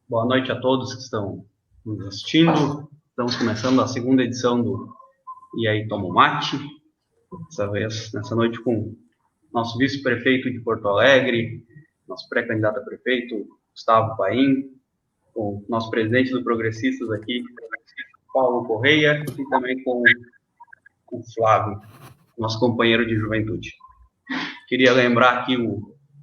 Boa noite a todos que estão nos assistindo. Estamos começando a segunda edição do E aí Toma o Mate. Dessa vez, nessa noite, com nosso vice-prefeito de Porto Alegre, nosso pré-candidato a prefeito, Gustavo Paim, com o nosso presidente do Progressistas aqui, Paulo Correia, e também com o Flávio, nosso companheiro de juventude. Queria lembrar aqui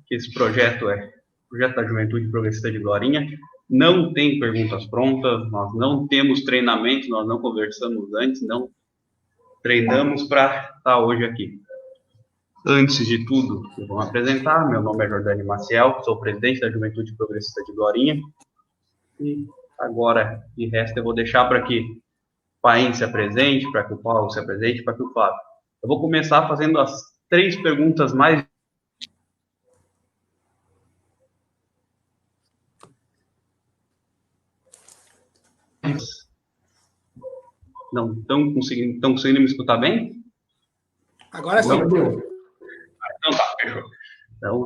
que esse projeto é o Projeto da Juventude Progressista de Glorinha. Não tem perguntas prontas, nós não temos treinamento, nós não conversamos antes, não treinamos para estar hoje aqui. Antes de tudo, eu vou me apresentar. Meu nome é Jordani Maciel, sou presidente da Juventude Progressista de Glorinha. E agora, de resto, eu vou deixar para que o Paim se apresente, para que o Paulo se apresente, para que o Flávio. Eu vou começar fazendo as 3 perguntas mais não estão conseguindo me escutar bem? Agora sim. Então tá, fechou. Então,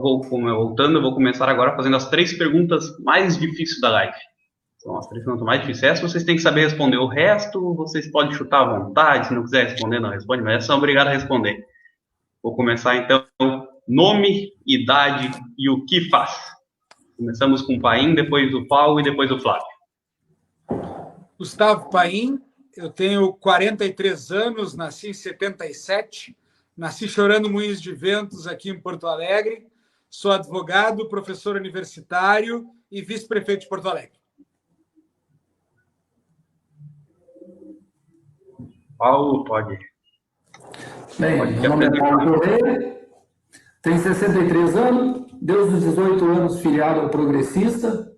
eu vou começar agora fazendo as 3 perguntas mais difíceis da live. São as 3 perguntas mais difíceis. Essa vocês têm que saber responder. O resto, vocês podem chutar à vontade. Se não quiser responder, não responde, mas são obrigados a responder. Vou começar, então, nome, idade e o que faz. Começamos com o Paim, depois do Paulo e depois do Flávio. Gustavo Paim, eu tenho 43 anos, nasci em 77, nasci chorando Moinhos de Ventos aqui em Porto Alegre, sou advogado, professor universitário e vice-prefeito de Porto Alegre. Paulo, pode. Bem, meu nome é Paulo Correia, tenho 63 anos, desde os 18 anos filiado ao Progressista,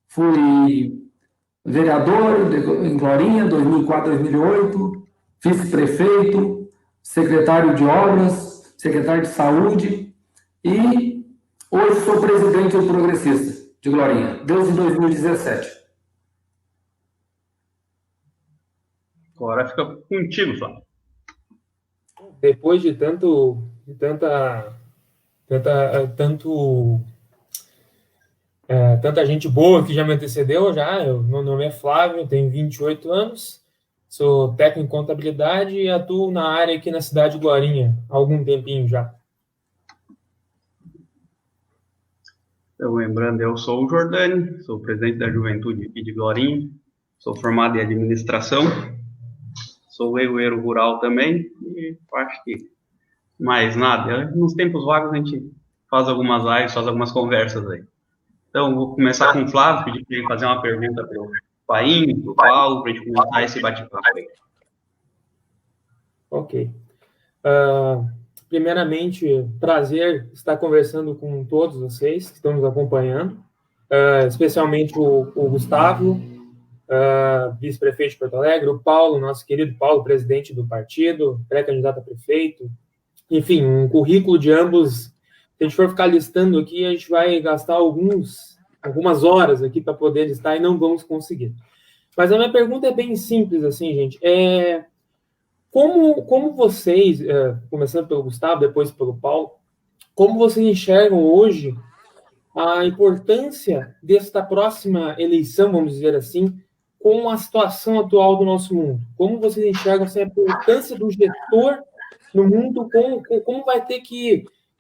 fui vereador em Glorinha, 2004, 2008, vice-prefeito, secretário de obras, secretário de saúde e hoje sou presidente do Progressista de Glorinha, desde 2017. Agora fica contigo, Flávio. Depois de tanta gente boa que já me antecedeu, meu nome é Flávio, tenho 28 anos, sou técnico em contabilidade e atuo na área aqui na cidade de Glorinha há algum tempinho já. Então, lembrando, eu sou o Jordani, sou presidente da Juventude aqui de Glorinha, sou formado em administração, sou leiloeiro rural também e acho que mais nada. Nos tempos vagos a gente faz algumas lives, faz algumas conversas aí. Então, vou começar com o Flávio, pedir para ele fazer uma pergunta para o Paim, para o Paulo, para a gente começar esse bate-papo aí. Ok. Primeiramente, prazer estar conversando com todos vocês que estão nos acompanhando, especialmente o Gustavo, vice-prefeito de Porto Alegre, o Paulo, nosso querido Paulo, presidente do partido, pré-candidato a prefeito. Enfim, um currículo de ambos. Se a gente for ficar listando aqui, a gente vai gastar algumas horas aqui para poder listar e não vamos conseguir. Mas a minha pergunta é bem simples, assim, gente. Como vocês, começando pelo Gustavo, depois pelo Paulo, como vocês enxergam hoje a importância desta próxima eleição, vamos dizer assim, com a situação atual do nosso mundo? Como vocês enxergam assim, a importância do gestor no mundo, como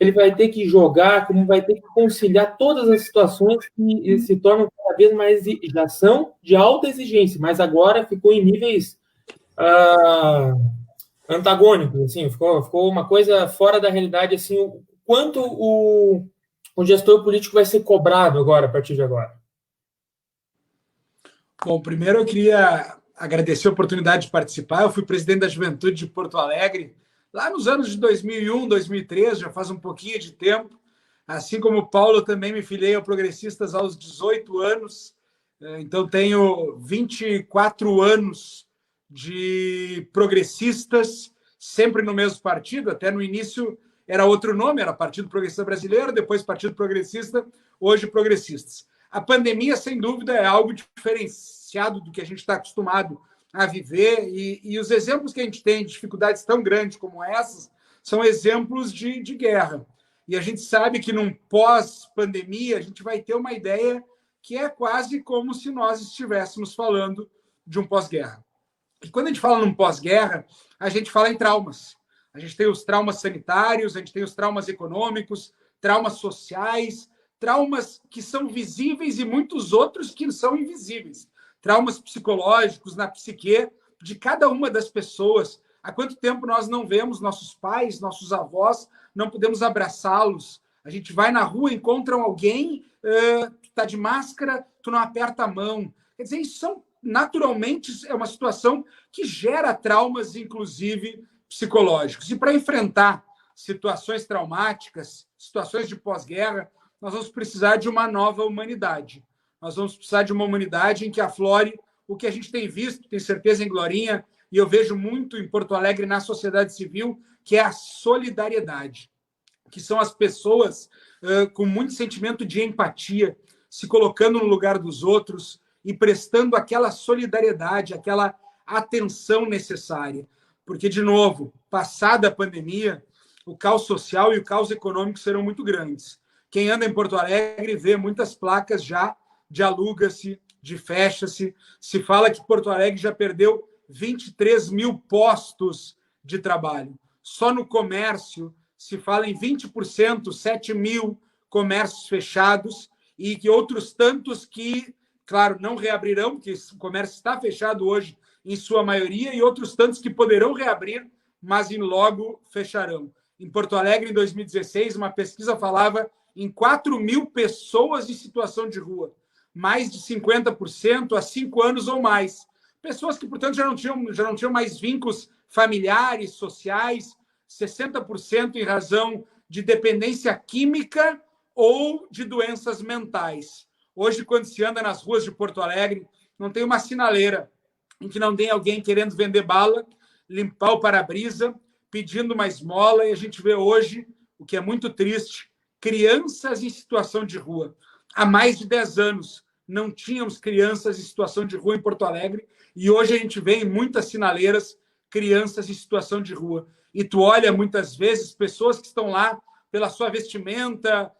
ele vai ter que jogar, como vai ter que conciliar todas as situações que se tornam cada vez mais, já são de alta exigência, mas agora ficou em níveis antagônicos, assim, ficou uma coisa fora da realidade, assim, o quanto o gestor político vai ser cobrado agora, a partir de agora. Bom, primeiro eu queria agradecer a oportunidade de participar. Eu fui presidente da Juventude de Porto Alegre lá nos anos de 2001, 2003, já faz um pouquinho de tempo. Assim como o Paulo, também me filiei ao Progressistas aos 18 anos. Então, tenho 24 anos de Progressistas, sempre no mesmo partido. Até no início era outro nome, era Partido Progressista Brasileiro, depois Partido Progressista, hoje Progressistas. A pandemia, sem dúvida, é algo diferenciado do que a gente está acostumado a viver, e os exemplos que a gente tem de dificuldades tão grandes como essas são exemplos de guerra. E a gente sabe que num pós-pandemia a gente vai ter uma ideia que é quase como se nós estivéssemos falando de um pós-guerra. E quando a gente fala num pós-guerra, a gente fala em traumas. A gente tem os traumas sanitários, a gente tem os traumas econômicos, traumas sociais, traumas que são visíveis e muitos outros que são invisíveis. Traumas psicológicos na psique de cada uma das pessoas. Há quanto tempo nós não vemos nossos pais, nossos avós, não podemos abraçá-los? A gente vai na rua, encontra alguém, tu está de máscara, tu não aperta a mão. Quer dizer, isso são, naturalmente é uma situação que gera traumas, inclusive psicológicos. E para enfrentar situações traumáticas, situações de pós-guerra, nós vamos precisar de uma nova humanidade. Nós vamos precisar de uma humanidade em que aflore o que a gente tem visto, tenho certeza, em Glorinha, e eu vejo muito em Porto Alegre, na sociedade civil, que é a solidariedade, que são as pessoas com muito sentimento de empatia, se colocando no lugar dos outros e prestando aquela solidariedade, aquela atenção necessária. Porque, de novo, passada a pandemia, o caos social e o caos econômico serão muito grandes. Quem anda em Porto Alegre vê muitas placas já de aluga-se, de fecha-se. Se fala que Porto Alegre já perdeu 23 mil postos de trabalho. Só no comércio se fala em 20%, 7 mil comércios fechados e que outros tantos que, claro, não reabrirão, porque o comércio está fechado hoje em sua maioria, e outros tantos que poderão reabrir, mas em logo fecharão. Em Porto Alegre, em 2016, uma pesquisa falava em 4 mil pessoas em situação de rua, mais de 50% há 5 anos ou mais. Pessoas que, portanto, já não tinham mais vínculos familiares, sociais, 60% em razão de dependência química ou de doenças mentais. Hoje, quando se anda nas ruas de Porto Alegre, não tem uma sinaleira em que não tem alguém querendo vender bala, limpar o para-brisa, pedindo uma esmola, e a gente vê hoje, o que é muito triste, crianças em situação de rua. Há mais de 10 anos não tínhamos crianças em situação de rua em Porto Alegre, e hoje a gente vê em muitas sinaleiras crianças em situação de rua. E tu olha muitas vezes pessoas que estão lá pela sua vestimenta,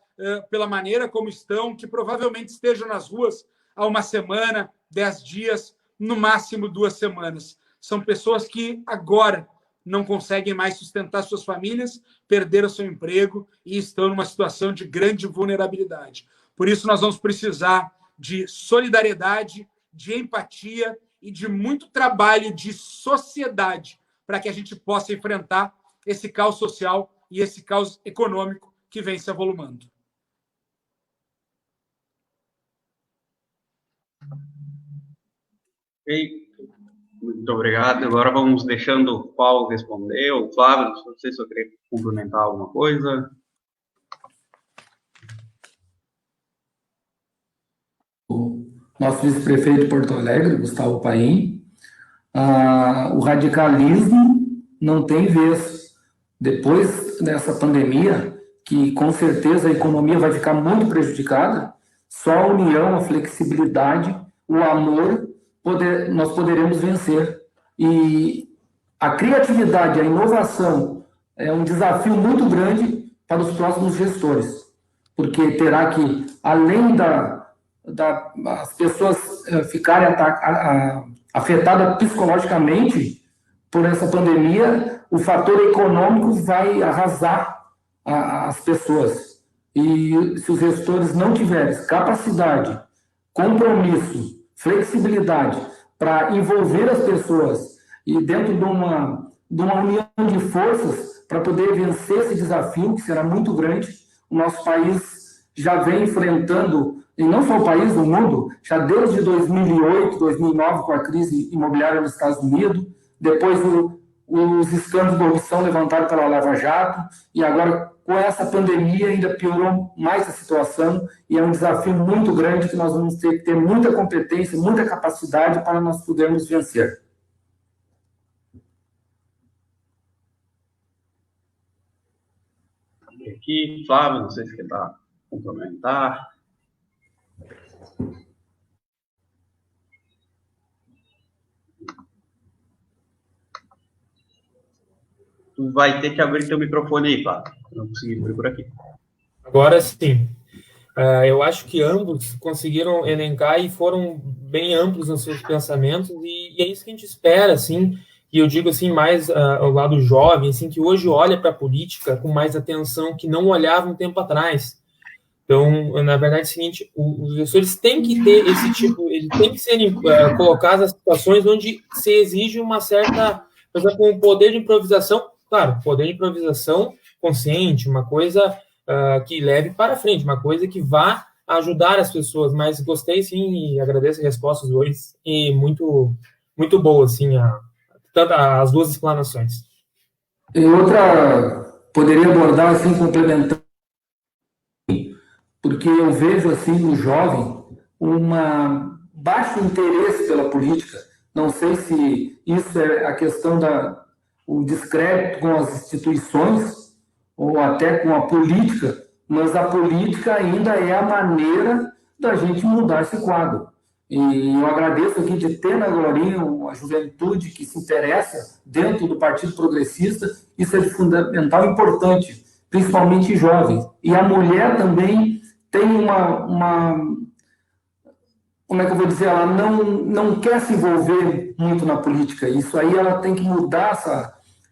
pela maneira como estão, que provavelmente estejam nas ruas há uma semana, 10 dias, no máximo 2 semanas. São pessoas que agora não conseguem mais sustentar suas famílias, perderam seu emprego e estão numa situação de grande vulnerabilidade. Por isso, nós vamos precisar de solidariedade, de empatia e de muito trabalho de sociedade para que a gente possa enfrentar esse caos social e esse caos econômico que vem se avolumando. Ok, muito obrigado. Agora vamos deixando o Paulo responder. O Flávio, não sei se eu queria complementar alguma coisa. O nosso vice-prefeito de Porto Alegre, Gustavo Paim, o radicalismo não tem vez. Depois dessa pandemia, que com certeza a economia vai ficar muito prejudicada, só a união, a flexibilidade, o amor, nós poderemos vencer. E a criatividade, a inovação é um desafio muito grande para os próximos gestores, porque terá que, além as pessoas ficarem afetadas psicologicamente por essa pandemia, o fator econômico vai arrasar as pessoas. E se os gestores não tiverem capacidade, compromisso, flexibilidade para envolver as pessoas e dentro de uma união de forças para poder vencer esse desafio, que será muito grande, o nosso país já vem enfrentando, e não só o país, o mundo, já desde 2008, 2009, com a crise imobiliária nos Estados Unidos, depois os escândalos de corrupção levantados pela Lava Jato, e agora com essa pandemia ainda piorou mais a situação, e é um desafio muito grande que nós vamos ter que ter muita competência, muita capacidade para nós podermos vencer. Aqui, Flávio, não sei se quer complementar. Tu vai ter que abrir teu microfone aí, Flávio. Não consegui abrir por aqui. Agora sim. Eu acho que ambos conseguiram elencar e foram bem amplos nos seus pensamentos, e é isso que a gente espera, assim, e eu digo assim, mais ao lado jovem, assim, que hoje olha para a política com mais atenção que não olhava um tempo atrás. Então, na verdade, é o seguinte, os gestores têm que ter esse tipo, eles têm que ser colocados nas situações onde se exige uma certa, por exemplo, um poder de improvisação, claro, poder de improvisação consciente, uma coisa que leve para frente, uma coisa que vá ajudar as pessoas, mas gostei sim e agradeço as respostas hoje, e muito, muito boa, assim, tanto as duas explanações. E outra, poderia abordar, assim, complementando, porque eu vejo, assim, no jovem, um baixo interesse pela política. Não sei se isso é a questão o descrédito com as instituições ou até com a política, mas a política ainda é a maneira da gente mudar esse quadro. E eu agradeço aqui de ter na Glorinha a juventude que se interessa dentro do Partido Progressista. Isso é de fundamental importante, principalmente jovens. E a mulher também tem como é que eu vou dizer, ela não quer se envolver muito na política. Isso aí ela tem que mudar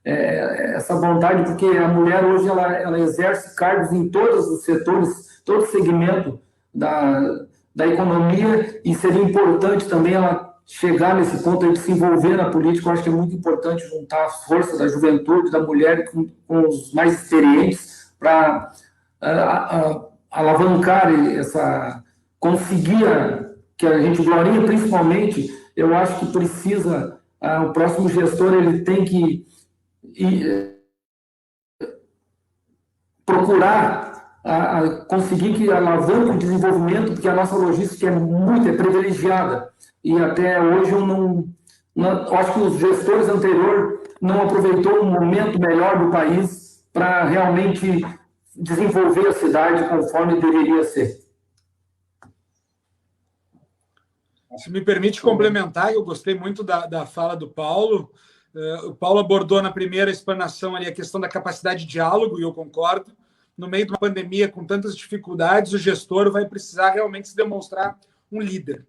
essa vontade, porque a mulher hoje ela exerce cargos em todos os setores, todo segmento da economia, e seria importante também ela chegar nesse ponto de se envolver na política. Eu acho que é muito importante juntar a força da juventude, da mulher com os mais experientes para alavancar conseguir que a gente, Glorinha principalmente, eu acho que precisa, o próximo gestor ele tem que procurar conseguir que alavanque o desenvolvimento, porque a nossa logística é privilegiada, e até hoje eu acho que os gestores anteriores não aproveitou o momento melhor do país para realmente desenvolver a cidade conforme deveria ser. Se me permite complementar, eu gostei muito da fala do Paulo. O Paulo abordou na primeira explanação ali a questão da capacidade de diálogo, e eu concordo. No meio de uma pandemia com tantas dificuldades, o gestor vai precisar realmente se demonstrar um líder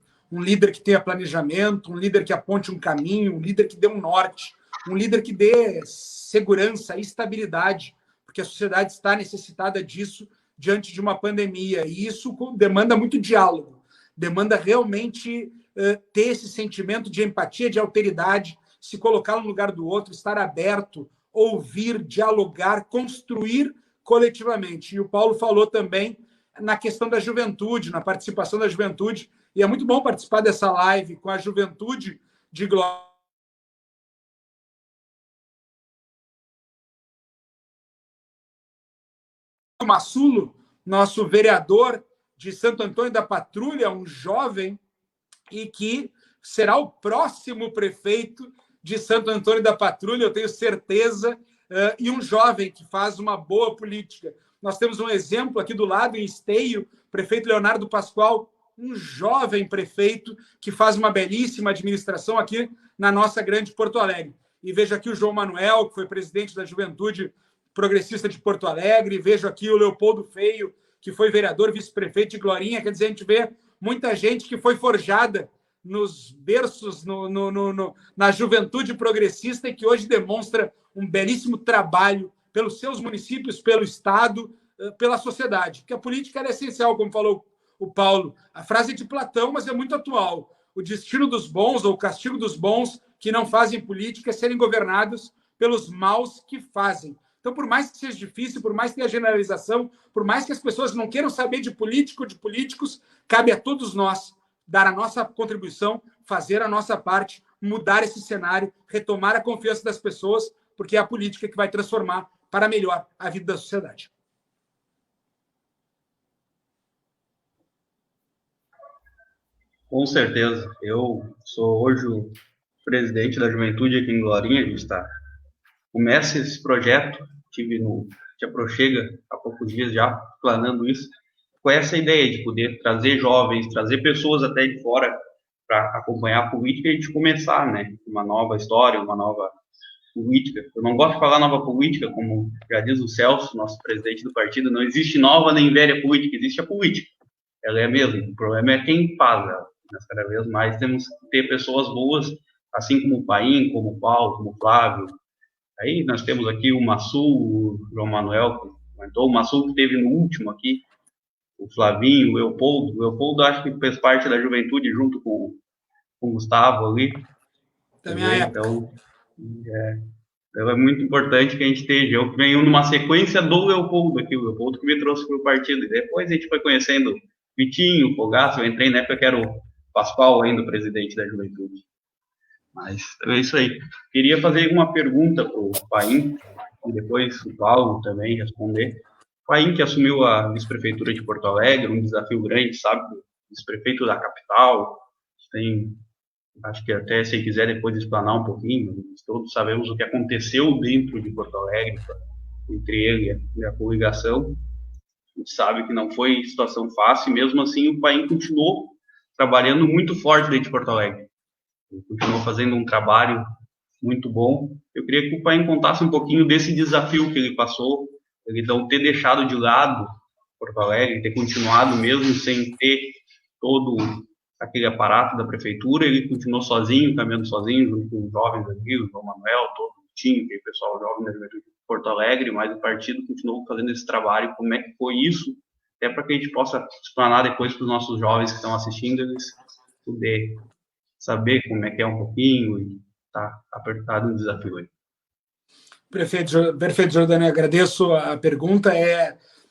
que tenha planejamento, um líder que aponte um caminho, um líder que dê um norte, um líder que dê segurança, estabilidade, porque a sociedade está necessitada disso diante de uma pandemia, e isso demanda muito diálogo, demanda realmente ter esse sentimento de empatia, de alteridade, se colocar no lugar do outro, estar aberto, ouvir, dialogar, construir coletivamente. E o Paulo falou também na questão da juventude, na participação da juventude, e é muito bom participar dessa live com a juventude de Glória. O Massulo, nosso vereador de Santo Antônio da Patrulha, um jovem, e que será o próximo prefeito de Santo Antônio da Patrulha, eu tenho certeza, e um jovem que faz uma boa política. Nós temos um exemplo aqui do lado, em Esteio, prefeito Leonardo Pascoal, um jovem prefeito que faz uma belíssima administração aqui na nossa grande Porto Alegre. E vejo aqui o João Manuel, que foi presidente da Juventude Progressista de Porto Alegre, vejo aqui o Leopoldo Feio, que foi vereador, vice-prefeito de Glorinha. Quer dizer, a gente vê muita gente que foi forjada nos berços, na juventude progressista, e que hoje demonstra um belíssimo trabalho pelos seus municípios, pelo Estado, pela sociedade. Porque a política é essencial, como falou o Paulo. A frase é de Platão, mas é muito atual. O destino dos bons, ou o castigo dos bons que não fazem política, é serem governados pelos maus que fazem. Então, por mais que seja difícil, por mais que tenha generalização, por mais que as pessoas não queiram saber de político, de políticos, cabe a todos nós dar a nossa contribuição, fazer a nossa parte, mudar esse cenário, retomar a confiança das pessoas, porque é a política que vai transformar para melhor a vida da sociedade. Com certeza. Eu sou hoje o presidente da juventude aqui em Glorinha. A gente começa esse projeto, tive no Aprochega há poucos dias já planando isso, com essa ideia de poder trazer jovens, trazer pessoas até de fora para acompanhar a política, e a gente começar, né, uma nova história, uma nova política. Eu não gosto de falar nova política, como já diz o Celso, nosso presidente do partido, não existe nova nem velha política, existe a política. ela é mesmo. O problema é quem faz ela. Mas cada vez mais temos que ter pessoas boas, assim como o Paim, como o Paulo, como o Flávio. Aí nós temos aqui o Massu, o João Manuel, que comentou, o Massu que teve no último aqui, o Flavinho, o Leopoldo. O Leopoldo acho que fez parte da juventude junto com o Gustavo ali. Também então, é muito importante que a gente esteja. Eu venho numa sequência do Leopoldo aqui, o Leopoldo que me trouxe para o partido. E depois a gente foi conhecendo Vitinho, Fogaça. Eu entrei na época que era o Pascoal ainda, o presidente da juventude. Mas é isso aí. Queria fazer uma pergunta para o Paim, e depois o Paulo também responder. O Paim, que assumiu a vice-prefeitura de Porto Alegre, um desafio grande, sabe? Vice-prefeito da capital, tem, acho que até se quiser depois explanar um pouquinho, todos sabemos o que aconteceu dentro de Porto Alegre, entre ele e a coligação. A gente sabe que não foi situação fácil, e mesmo assim o Paim continuou trabalhando muito forte dentro de Porto Alegre. Ele continuou fazendo um trabalho muito bom. Eu queria que o Paim contasse um pouquinho desse desafio que ele passou, ele não ter deixado de lado Porto Alegre, ter continuado mesmo sem ter todo aquele aparato da prefeitura, ele continuou sozinho, caminhando sozinho, junto com os jovens amigos, o João Manuel, todo o time, aquele pessoal jovem da juventude de Porto Alegre, mas o partido continuou fazendo esse trabalho. Como é que foi isso? Até para que a gente possa explanar depois para os nossos jovens que estão assistindo, eles poder saber como é que é um pouquinho e tá apertado no desafio aí. Perfeito, Jordânia. Agradeço a pergunta.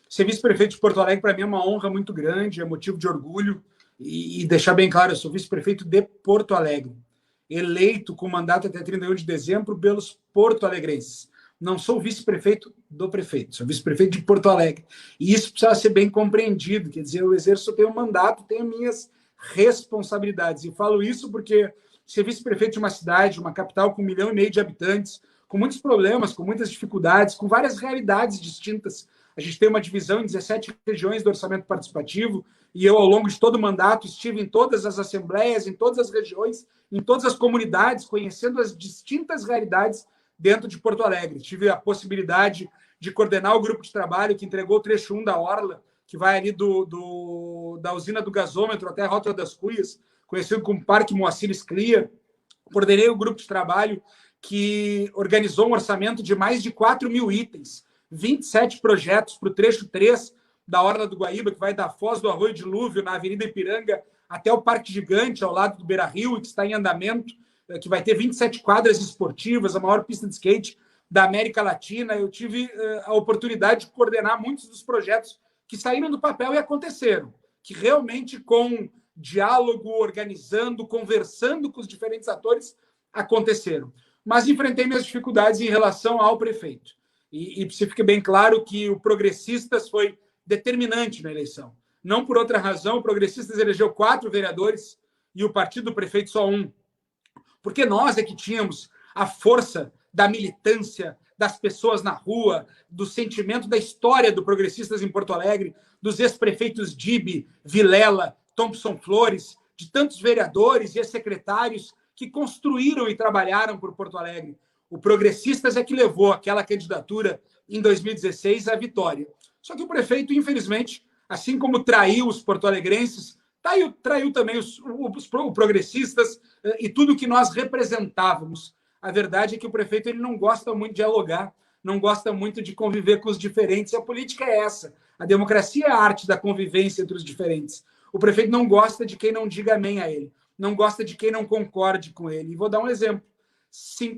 Ser vice-prefeito de Porto Alegre, para mim, é uma honra muito grande, é motivo de orgulho. E deixar bem claro, eu sou vice-prefeito de Porto Alegre, eleito com mandato até 31 de dezembro pelos porto-alegrenses. Não sou vice-prefeito do prefeito, sou vice-prefeito de Porto Alegre. E isso precisa ser bem compreendido, quer dizer, eu exerço, tenho um mandato, tenho minhas responsabilidades. E falo isso porque ser vice-prefeito de uma cidade, uma capital com 1,5 milhão de habitantes, com muitos problemas, com muitas dificuldades, com várias realidades distintas. A gente tem uma divisão em 17 regiões do orçamento participativo, e eu, ao longo de todo o mandato, estive em todas as assembleias, em todas as regiões, em todas as comunidades, conhecendo as distintas realidades dentro de Porto Alegre. Tive a possibilidade de coordenar o grupo de trabalho que entregou o trecho 1 da Orla, que vai ali da usina do gasômetro até a Rota das Cuias, conhecido como Parque Moacir Scliar. Coordenei o grupo de trabalho que organizou um orçamento de mais de 4.000 itens, 27 projetos para o trecho 3 da Orla do Guaíba, que vai da Foz do Arroio Dilúvio, na Avenida Ipiranga, até o Parque Gigante, ao lado do Beira-Rio, que está em andamento, que vai ter 27 quadras esportivas, a maior pista de skate da América Latina. Eu tive a oportunidade de coordenar muitos dos projetos que saíram do papel e aconteceram, que realmente com diálogo, organizando, conversando com os diferentes atores, aconteceram. Mas enfrentei minhas dificuldades em relação ao prefeito. E se fique bem claro que o Progressistas foi determinante na eleição. Não por outra razão, o Progressistas elegeu 4 vereadores e o partido do prefeito só 1. Porque nós é que tínhamos a força da militância, das pessoas na rua, do sentimento da história do Progressistas em Porto Alegre, dos ex-prefeitos Dibe, Vilela, Thompson Flores, de tantos vereadores e ex-secretários que construíram e trabalharam por Porto Alegre. O Progressistas é que levou aquela candidatura em 2016 à vitória. Só que o prefeito, infelizmente, assim como traiu os porto-alegrenses, traiu também os Progressistas e tudo que nós representávamos. A verdade é que o prefeito ele não gosta muito de dialogar, não gosta muito de conviver com os diferentes. E a política é essa. A democracia é a arte da convivência entre os diferentes. O prefeito não gosta de quem não diga amém a ele, não gosta de quem não concorde com ele. E vou dar um exemplo.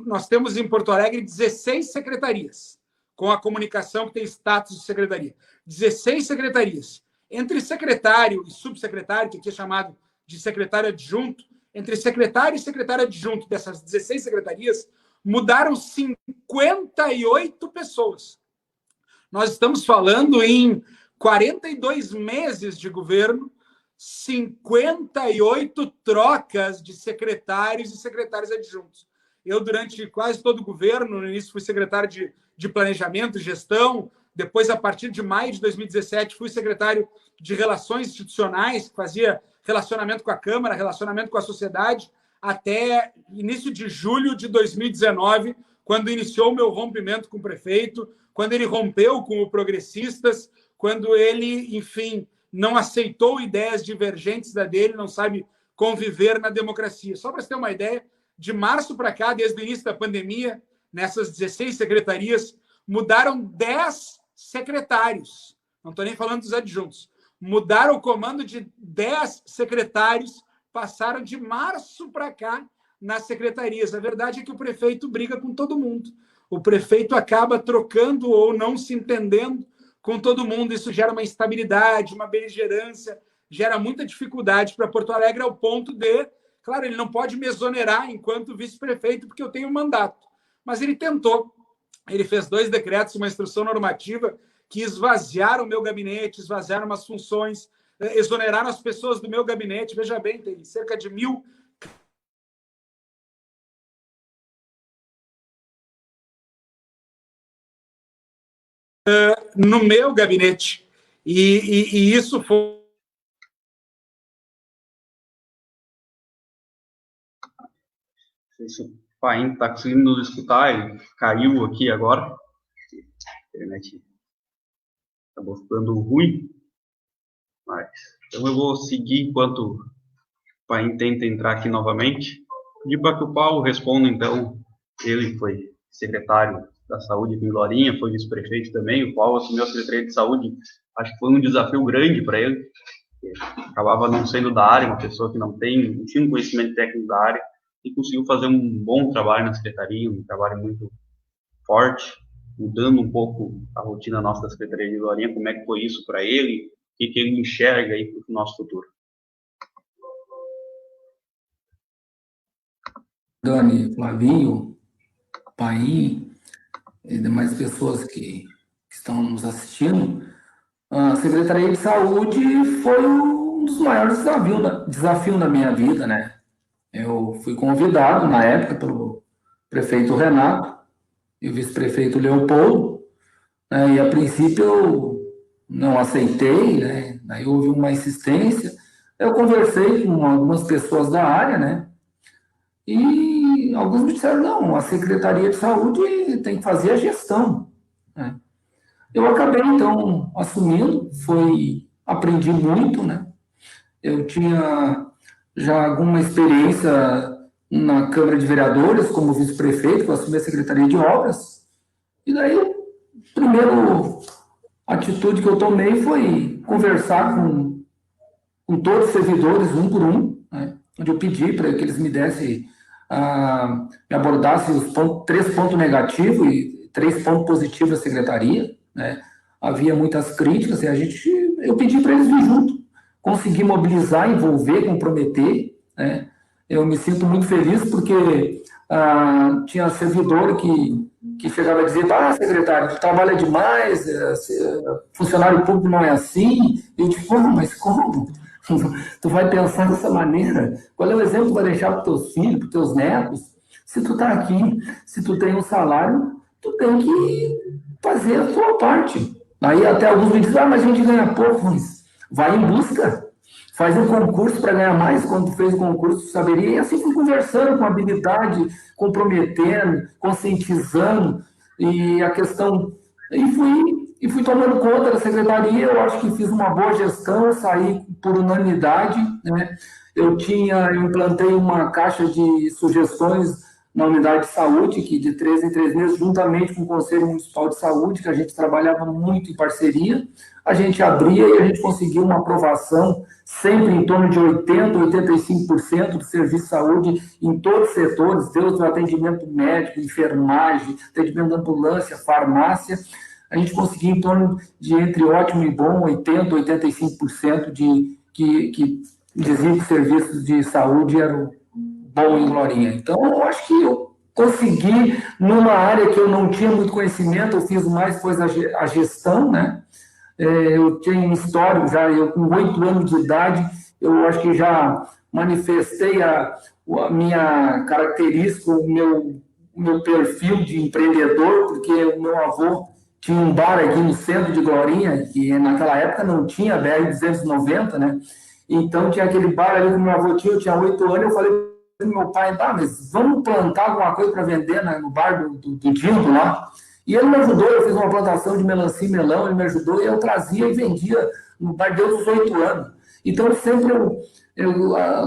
Nós temos em Porto Alegre 16 secretarias, com a comunicação que tem status de secretaria. 16 secretarias. Entre secretário e subsecretário, que aqui é chamado de secretário adjunto, entre secretário e secretário adjunto dessas 16 secretarias, mudaram 58 pessoas. Nós estamos falando em 42 meses de governo, 58 trocas de secretários e secretários adjuntos. Eu, durante quase todo o governo, no início fui secretário de Planejamento e Gestão, depois, a partir de maio de 2017, fui secretário de Relações Institucionais, que fazia relacionamento com a Câmara, relacionamento com a sociedade, até início de julho de 2019, quando iniciou o meu rompimento com o prefeito, quando ele rompeu com o Progressistas, quando ele, enfim, não aceitou ideias divergentes da dele, não sabe conviver na democracia. Só para você ter uma ideia, de março para cá, desde o início da pandemia, nessas 16 secretarias, mudaram 10 secretários. Não estou nem falando dos adjuntos. Mudaram o comando de 10 secretários, passaram de março para cá nas secretarias. A verdade é que o prefeito briga com todo mundo. O prefeito acaba trocando ou não se entendendo com todo mundo. Isso gera uma instabilidade, uma beligerância, gera muita dificuldade para Porto Alegre, ao ponto de, claro, ele não pode me exonerar enquanto vice-prefeito, porque eu tenho um mandato. Mas ele tentou. Ele fez 2 decretos, uma instrução normativa, que esvaziaram o meu gabinete, esvaziaram umas funções, exoneraram as pessoas do meu gabinete. Veja bem, tem cerca de 1.000 no meu gabinete. E isso foi... Se o Paim está conseguindo nos escutar, ele caiu aqui agora. A internet acabou ficando ruim. Mas, então eu vou seguir enquanto o Paim tenta entrar aqui novamente. Pedir para que o Paulo responda, então. Ele foi secretário da Saúde aqui em Glorinha, foi vice-prefeito também. O Paulo assumiu a Secretaria de Saúde. Acho que foi um desafio grande para ele. Acabava não sendo da área, uma pessoa que não tinha um conhecimento técnico da área, e conseguiu fazer um bom trabalho na secretaria, um trabalho muito forte, mudando um pouco a rotina nossa da Secretaria de Glorinha. Como é que foi isso para ele, o que ele enxerga aí para o nosso futuro. Dani, Flavinho, Paim e demais pessoas que estão nos assistindo, a Secretaria de Saúde foi um dos maiores desafios da minha vida, né? Eu fui convidado, na época, pelo prefeito Renato e o vice-prefeito Leopoldo, né? E, a princípio, eu não aceitei, né? Daí houve uma insistência. Eu conversei com algumas pessoas da área, né? E alguns me disseram, não, a Secretaria de Saúde tem que fazer a gestão, né? Eu acabei, então, assumindo, aprendi muito, né? Eu tinha já alguma experiência na Câmara de Vereadores, como vice-prefeito, que eu assumi a Secretaria de Obras. E daí, a primeira atitude que eu tomei foi conversar com todos os servidores, um por um, né? Onde eu pedi para que eles me dessem, me abordassem os 3 pontos negativos e 3 pontos positivos da Secretaria, né? Havia muitas críticas e eu pedi para eles vir junto, conseguir mobilizar, envolver, comprometer, né? Eu me sinto muito feliz porque tinha servidor que chegava a dizer, secretário, tu trabalha demais, funcionário público não é assim. Eu digo, mas como? Tu vai pensar dessa maneira? Qual é o exemplo que vai deixar para os teus filhos, para os teus netos? Se tu está aqui, se tu tem um salário, tu tem que fazer a tua parte. Aí até alguns me dizem, mas a gente ganha pouco. Mas vai em busca, faz um concurso para ganhar mais. Quando tu fez o concurso, tu saberia. E assim fui conversando com habilidade, comprometendo, conscientizando. E a questão... E fui tomando conta da secretaria. Eu acho que fiz uma boa gestão, saí por unanimidade, né? Eu implantei uma caixa de sugestões na unidade de saúde, que de 3 em 3 meses, juntamente com o Conselho Municipal de Saúde, que a gente trabalhava muito em parceria, a gente abria e a gente conseguiu uma aprovação sempre em torno de 80%, 85% do serviço de saúde em todos os setores, desde o atendimento médico, enfermagem, atendimento de ambulância, farmácia. A gente conseguia em torno de, entre ótimo e bom, 80%, 85% que diziam que os serviços de saúde eram bom em Glorinha. Então, eu acho que eu consegui, numa área que eu não tinha muito conhecimento, eu fiz mais coisa a gestão, né? Eu tenho um histórico já, eu com 8 anos de idade, eu acho que já manifestei a minha característica, o meu perfil de empreendedor, porque o meu avô tinha um bar aqui no centro de Glorinha, que naquela época não tinha BR-290, né? Então, tinha aquele bar ali que meu avô tinha, eu tinha 8 anos, eu falei para meu pai, mas vamos plantar alguma coisa para vender no bar do Dindo lá. E ele me ajudou, eu fiz uma plantação de melancia e melão, ele me ajudou e eu trazia e vendia deu 18 anos. Então, sempre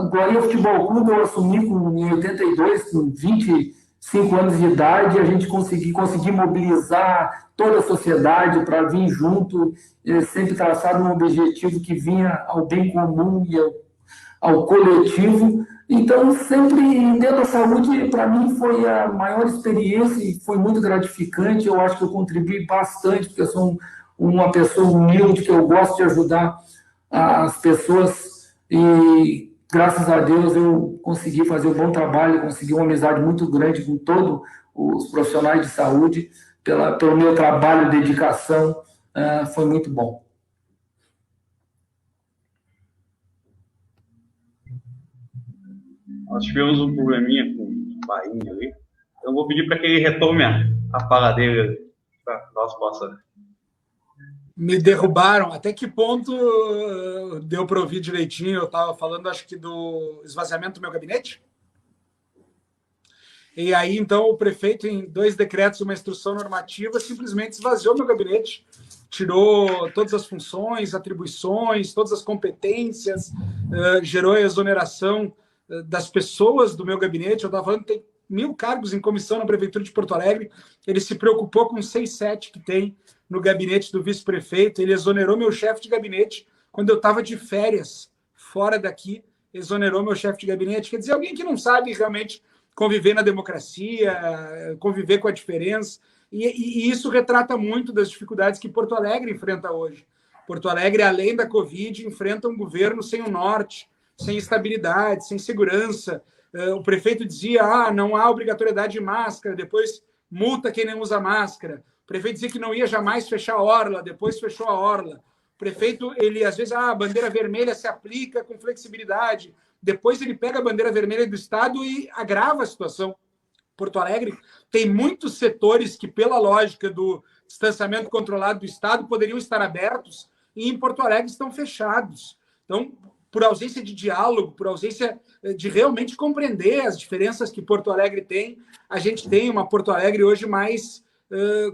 Guaíba Futebol Clube eu assumi em 82, com 25 anos de idade, a gente consegui mobilizar toda a sociedade para vir junto, sempre traçado um objetivo que vinha ao bem comum e ao coletivo. Então, sempre dentro da saúde, para mim, foi a maior experiência e foi muito gratificante. Eu acho que eu contribuí bastante, porque eu sou uma pessoa humilde, que eu gosto de ajudar as pessoas e, graças a Deus, eu consegui fazer um bom trabalho, consegui uma amizade muito grande com todos os profissionais de saúde, pelo meu trabalho, dedicação, foi muito bom. Nós tivemos um probleminha com o Bainha ali. Eu vou pedir para que ele retome a fala dele para nós possa. Me derrubaram. Até que ponto deu para ouvir direitinho? Eu estava falando, acho que do esvaziamento do meu gabinete. E aí, então, o prefeito, em 2 decretos e uma instrução normativa, simplesmente esvaziou meu gabinete, tirou todas as funções, atribuições, todas as competências, gerou a exoneração das pessoas do meu gabinete. Eu estava falando que tem 1.000 cargos em comissão na Prefeitura de Porto Alegre. Ele se preocupou com 6, 7 que tem no gabinete do vice-prefeito. Ele exonerou meu chefe de gabinete quando eu estava de férias, fora daqui, exonerou meu chefe de gabinete. Quer dizer, alguém que não sabe realmente conviver na democracia, conviver com a diferença. E isso retrata muito das dificuldades que Porto Alegre enfrenta hoje. Porto Alegre, além da Covid, enfrenta um governo sem o norte, sem estabilidade, sem segurança. O prefeito dizia, não há obrigatoriedade de máscara, depois multa quem não usa máscara. O prefeito dizia que não ia jamais fechar a orla, depois fechou a orla. O prefeito, ele às vezes, a bandeira vermelha se aplica com flexibilidade. Depois ele pega a bandeira vermelha do Estado e agrava a situação. Porto Alegre tem muitos setores que, pela lógica do distanciamento controlado do Estado, poderiam estar abertos e em Porto Alegre estão fechados. Então, por ausência de diálogo, por ausência de realmente compreender as diferenças que Porto Alegre tem, a gente tem uma Porto Alegre hoje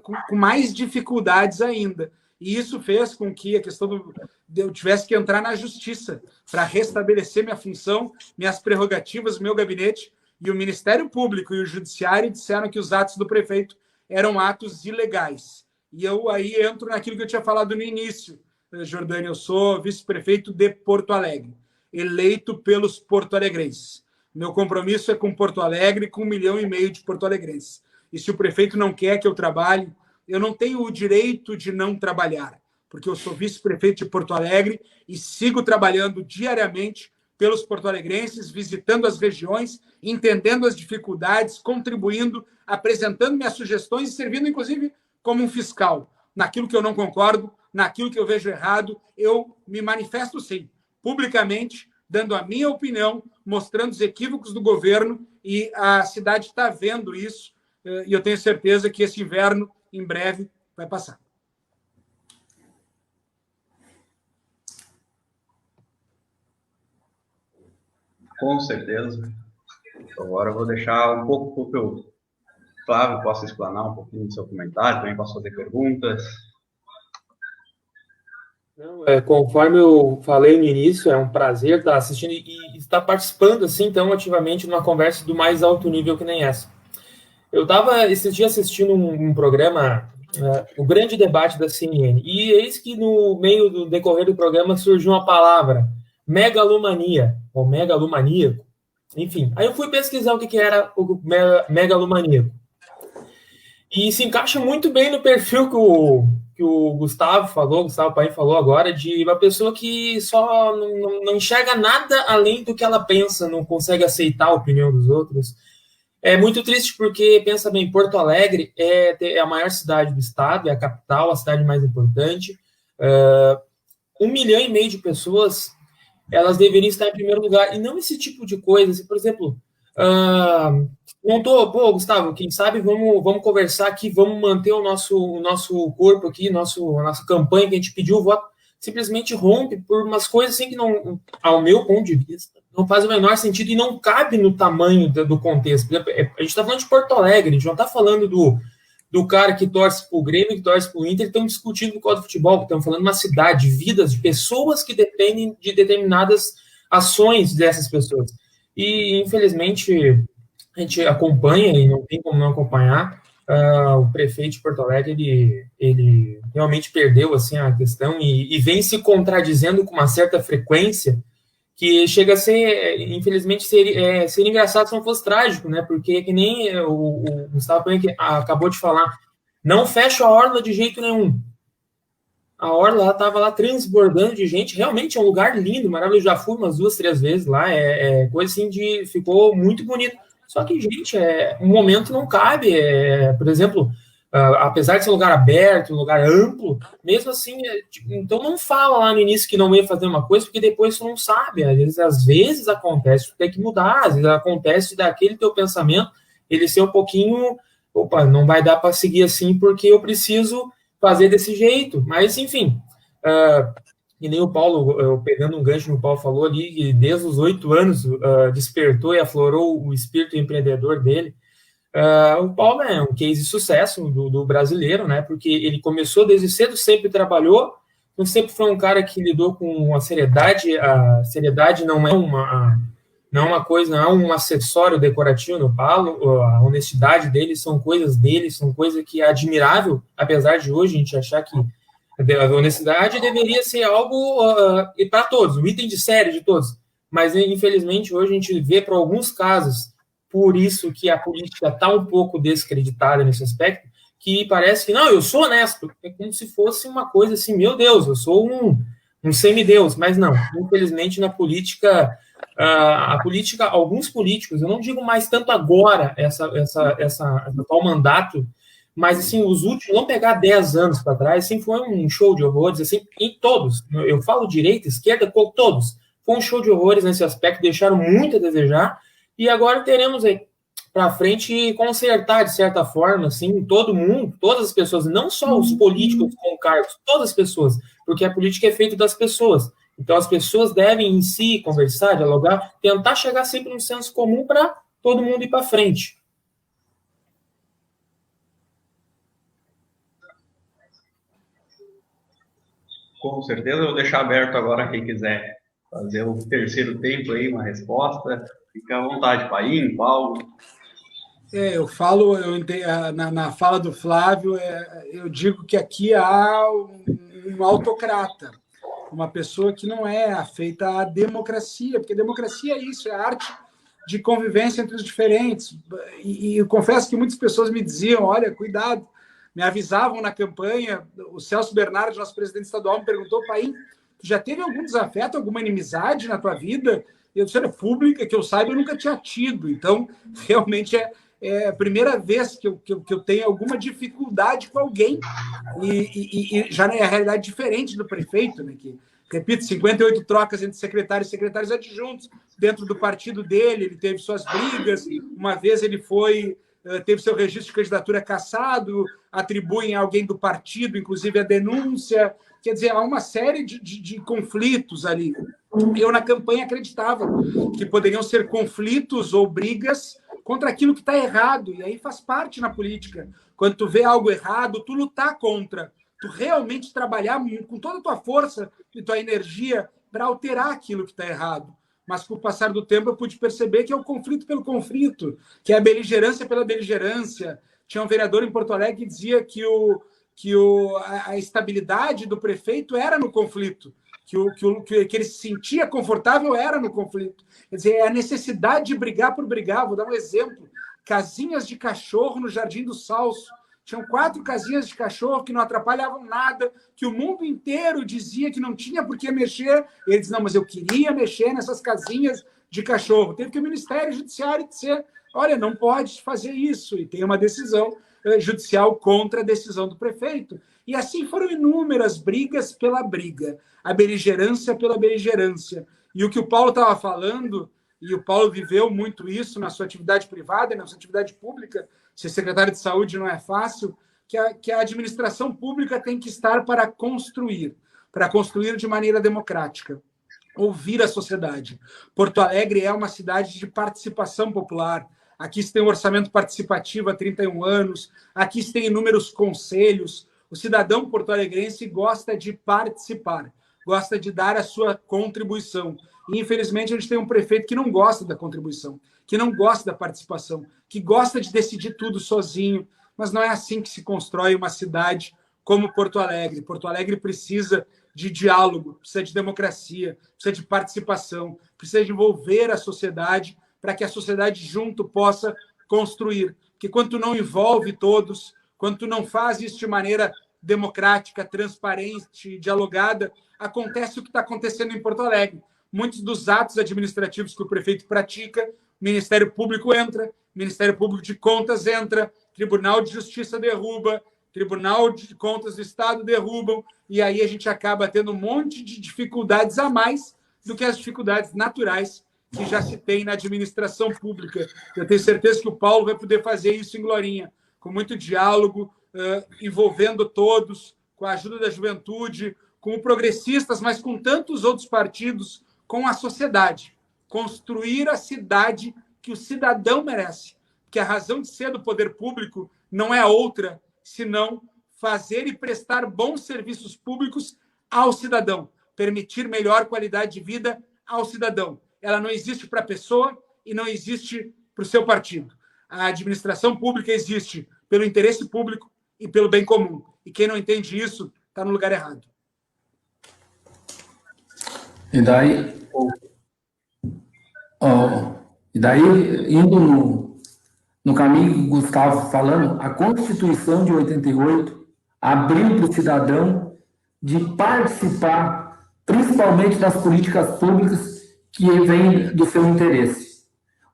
com mais dificuldades ainda. E isso fez com que a questão eu tivesse que entrar na justiça para restabelecer minha função, minhas prerrogativas, meu gabinete. E o Ministério Público e o Judiciário disseram que os atos do prefeito eram atos ilegais. E eu aí entro naquilo que eu tinha falado no início, Jordânia. Eu sou vice-prefeito de Porto Alegre, eleito pelos porto-alegrenses. Meu compromisso é com Porto Alegre, com 1,5 milhão de porto-alegrenses. E se o prefeito não quer que eu trabalhe, eu não tenho o direito de não trabalhar, porque eu sou vice-prefeito de Porto Alegre e sigo trabalhando diariamente pelos porto-alegrenses, visitando as regiões, entendendo as dificuldades, contribuindo, apresentando minhas sugestões e servindo, inclusive, como um fiscal. Naquilo que eu não concordo, naquilo que eu vejo errado, eu me manifesto, sim, publicamente, dando a minha opinião, mostrando os equívocos do governo, e a cidade está vendo isso, e eu tenho certeza que esse inverno, em breve, vai passar. Com certeza. Agora eu vou deixar um pouco para o Flávio possa explanar um pouquinho do seu comentário, também posso fazer perguntas. Conforme eu falei no início, é um prazer estar assistindo e estar participando assim tão ativamente numa conversa do mais alto nível que nem essa. Eu estava esses dias assistindo um programa, o Grande Debate da CNN, e eis que no meio do decorrer do programa surgiu uma palavra, megalomania, ou megalomaníaco, enfim. Aí eu fui pesquisar o que era o megalomaníaco. E se encaixa muito bem no perfil que o Gustavo Paim falou agora, de uma pessoa que só não enxerga nada além do que ela pensa, não consegue aceitar a opinião dos outros. É muito triste porque, pensa bem, Porto Alegre é a maior cidade do estado, é a capital, a cidade mais importante. 1,5 milhão de pessoas, elas deveriam estar em primeiro lugar, e não esse tipo de coisa. Assim, por exemplo, Gustavo, quem sabe vamos conversar aqui, vamos manter o nosso corpo aqui, a nossa campanha que a gente pediu o voto, simplesmente rompe por umas coisas assim que não, ao meu ponto de vista, não faz o menor sentido e não cabe no tamanho do contexto. Por exemplo, a gente está falando de Porto Alegre, a gente não está falando do cara que torce para o Grêmio, que torce para o Inter, estão discutindo por causa do futebol, que estamos falando de uma cidade, vidas de pessoas que dependem de determinadas ações dessas pessoas. E, infelizmente, a gente acompanha, e não tem como não acompanhar, o prefeito de Porto Alegre, ele realmente perdeu assim, a questão e vem se contradizendo com uma certa frequência, que chega a ser, infelizmente, seria engraçado se não fosse trágico, né? Porque, que nem o Gustavo Penha acabou de falar, não fecha a orla de jeito nenhum. A orla estava lá transbordando de gente, realmente é um lugar lindo, maravilhoso. Já fui umas 2, 3 vezes lá, coisa assim ficou muito bonito. Só que, gente, um momento não cabe. Por exemplo, apesar de ser um lugar aberto, um lugar amplo, mesmo assim, então não fala lá no início que não ia fazer uma coisa, porque depois você não sabe. Às vezes acontece, tem que mudar, às vezes acontece daquele teu pensamento, ele ser um pouquinho, opa, não vai dar para seguir assim, porque eu preciso fazer desse jeito. Mas, enfim, e nem o Paulo, pegando um gancho no Paulo falou ali, que desde os 8 anos despertou e aflorou o espírito empreendedor dele. O Paulo é um case de sucesso do brasileiro, né? Porque ele começou desde cedo, sempre trabalhou, então sempre foi um cara que lidou com a seriedade. A seriedade não é uma coisa, não é um acessório decorativo no Paulo. A honestidade dele são coisas que é admirável, apesar de hoje a gente achar que a honestidade deveria ser algo para todos, um item de série de todos. Mas, infelizmente, hoje a gente vê para alguns casos, por isso que a política está um pouco descreditada nesse aspecto, que parece que, não, eu sou honesto. É como se fosse uma coisa assim, meu Deus, eu sou um semideus. Mas não, infelizmente, na política, a política, alguns políticos, eu não digo mais tanto agora, essa atual mandato, mas, assim, os últimos, vamos pegar 10 anos para trás, assim, foi um show de horrores, assim, em todos. Eu falo direita, esquerda, todos. Foi um show de horrores nesse aspecto, deixaram muito a desejar, e agora teremos aí para frente consertar, de certa forma, assim, todo mundo, todas as pessoas, não só os políticos com cargos, todas as pessoas, porque a política é feita das pessoas. Então, as pessoas devem, em si, conversar, dialogar, tentar chegar sempre num senso comum para todo mundo ir para frente. Com certeza, eu vou deixar aberto agora quem quiser fazer o terceiro tempo aí, uma resposta. Fica à vontade, Paim, Paulo. Eu falo, na fala do Flávio, eu digo que aqui há um autocrata, uma pessoa que não é afeita à democracia, porque democracia é isso, é a arte de convivência entre os diferentes. E eu confesso que muitas pessoas me diziam, olha, cuidado, me avisavam na campanha, o Celso Bernardi, nosso presidente estadual, me perguntou, Paim, tu já teve algum desafeto, alguma inimizade na tua vida? E eu disse, olha, pública, que eu saiba, eu nunca tinha tido. Então, realmente é a primeira vez que eu tenho alguma dificuldade com alguém. E já é a realidade diferente do prefeito, né? Que, repito, 58 trocas entre secretários e secretários adjuntos dentro do partido dele, ele teve suas brigas, uma vez ele teve seu registro de candidatura cassado, atribuem a alguém do partido, inclusive a denúncia. Quer dizer, há uma série de conflitos ali. Eu, na campanha, acreditava que poderiam ser conflitos ou brigas contra aquilo que está errado. E aí faz parte na política. Quando tu vê algo errado, tu lutar contra. Tu realmente trabalhar com toda a tua força e tua energia para alterar aquilo que está errado. Mas, com o passar do tempo, eu pude perceber que é o conflito pelo conflito, que é a beligerância pela beligerância. Tinha um vereador em Porto Alegre que dizia que a estabilidade do prefeito era no conflito, que ele se sentia confortável era no conflito. Quer dizer, é a necessidade de brigar por brigar. Vou dar um exemplo. Casinhas de cachorro no Jardim do Salso. Tinham 4 casinhas de cachorro que não atrapalhavam nada, que o mundo inteiro dizia que não tinha por que mexer. Ele disse, não, mas eu queria mexer nessas casinhas de cachorro. Teve que o Ministério Judiciário dizer, olha, não pode fazer isso. E tem uma decisão judicial contra a decisão do prefeito. E assim foram inúmeras brigas pela briga, a beligerância pela beligerância. E o que o Paulo estava falando, e o Paulo viveu muito isso na sua atividade privada e na sua atividade pública, ser secretário de saúde não é fácil, que a administração pública tem que estar para construir de maneira democrática, ouvir a sociedade. Porto Alegre é uma cidade de participação popular. aqui se tem um orçamento participativo há 31 anos, aqui se tem inúmeros conselhos. O cidadão porto-alegrense gosta de participar, gosta de dar a sua contribuição. E, infelizmente, a gente tem um prefeito que não gosta da contribuição, que não gosta da participação, que gosta de decidir tudo sozinho, mas não é assim que se constrói uma cidade como Porto Alegre. Porto Alegre precisa de diálogo, precisa de democracia, precisa de participação, precisa de envolver a sociedade para que a sociedade junto possa construir. Porque quando tu não envolve todos, quando tu não faz isso de maneira democrática, transparente, dialogada, acontece o que está acontecendo em Porto Alegre. Muitos dos atos administrativos que o prefeito pratica, o Ministério Público entra, Ministério Público de Contas entra, Tribunal de Justiça derruba, Tribunal de Contas do Estado derrubam, e aí a gente acaba tendo um monte de dificuldades a mais do que as dificuldades naturais que já se tem na administração pública. Eu tenho certeza que o Paulo vai poder fazer isso em Glorinha, com muito diálogo, envolvendo todos, com a ajuda da juventude, com progressistas, mas com tantos outros partidos, com a sociedade. Construir a cidade que o cidadão merece. Porque a razão de ser do poder público não é outra, senão fazer e prestar bons serviços públicos ao cidadão, permitir melhor qualidade de vida ao cidadão. Ela não existe para a pessoa e não existe para o seu partido. A administração pública existe pelo interesse público e pelo bem comum. E quem não entende isso está no lugar errado. E daí, indo no caminho que o Gustavo falando, a Constituição de 88 abriu para o cidadão de participar, principalmente das políticas públicas que vêm do seu interesse.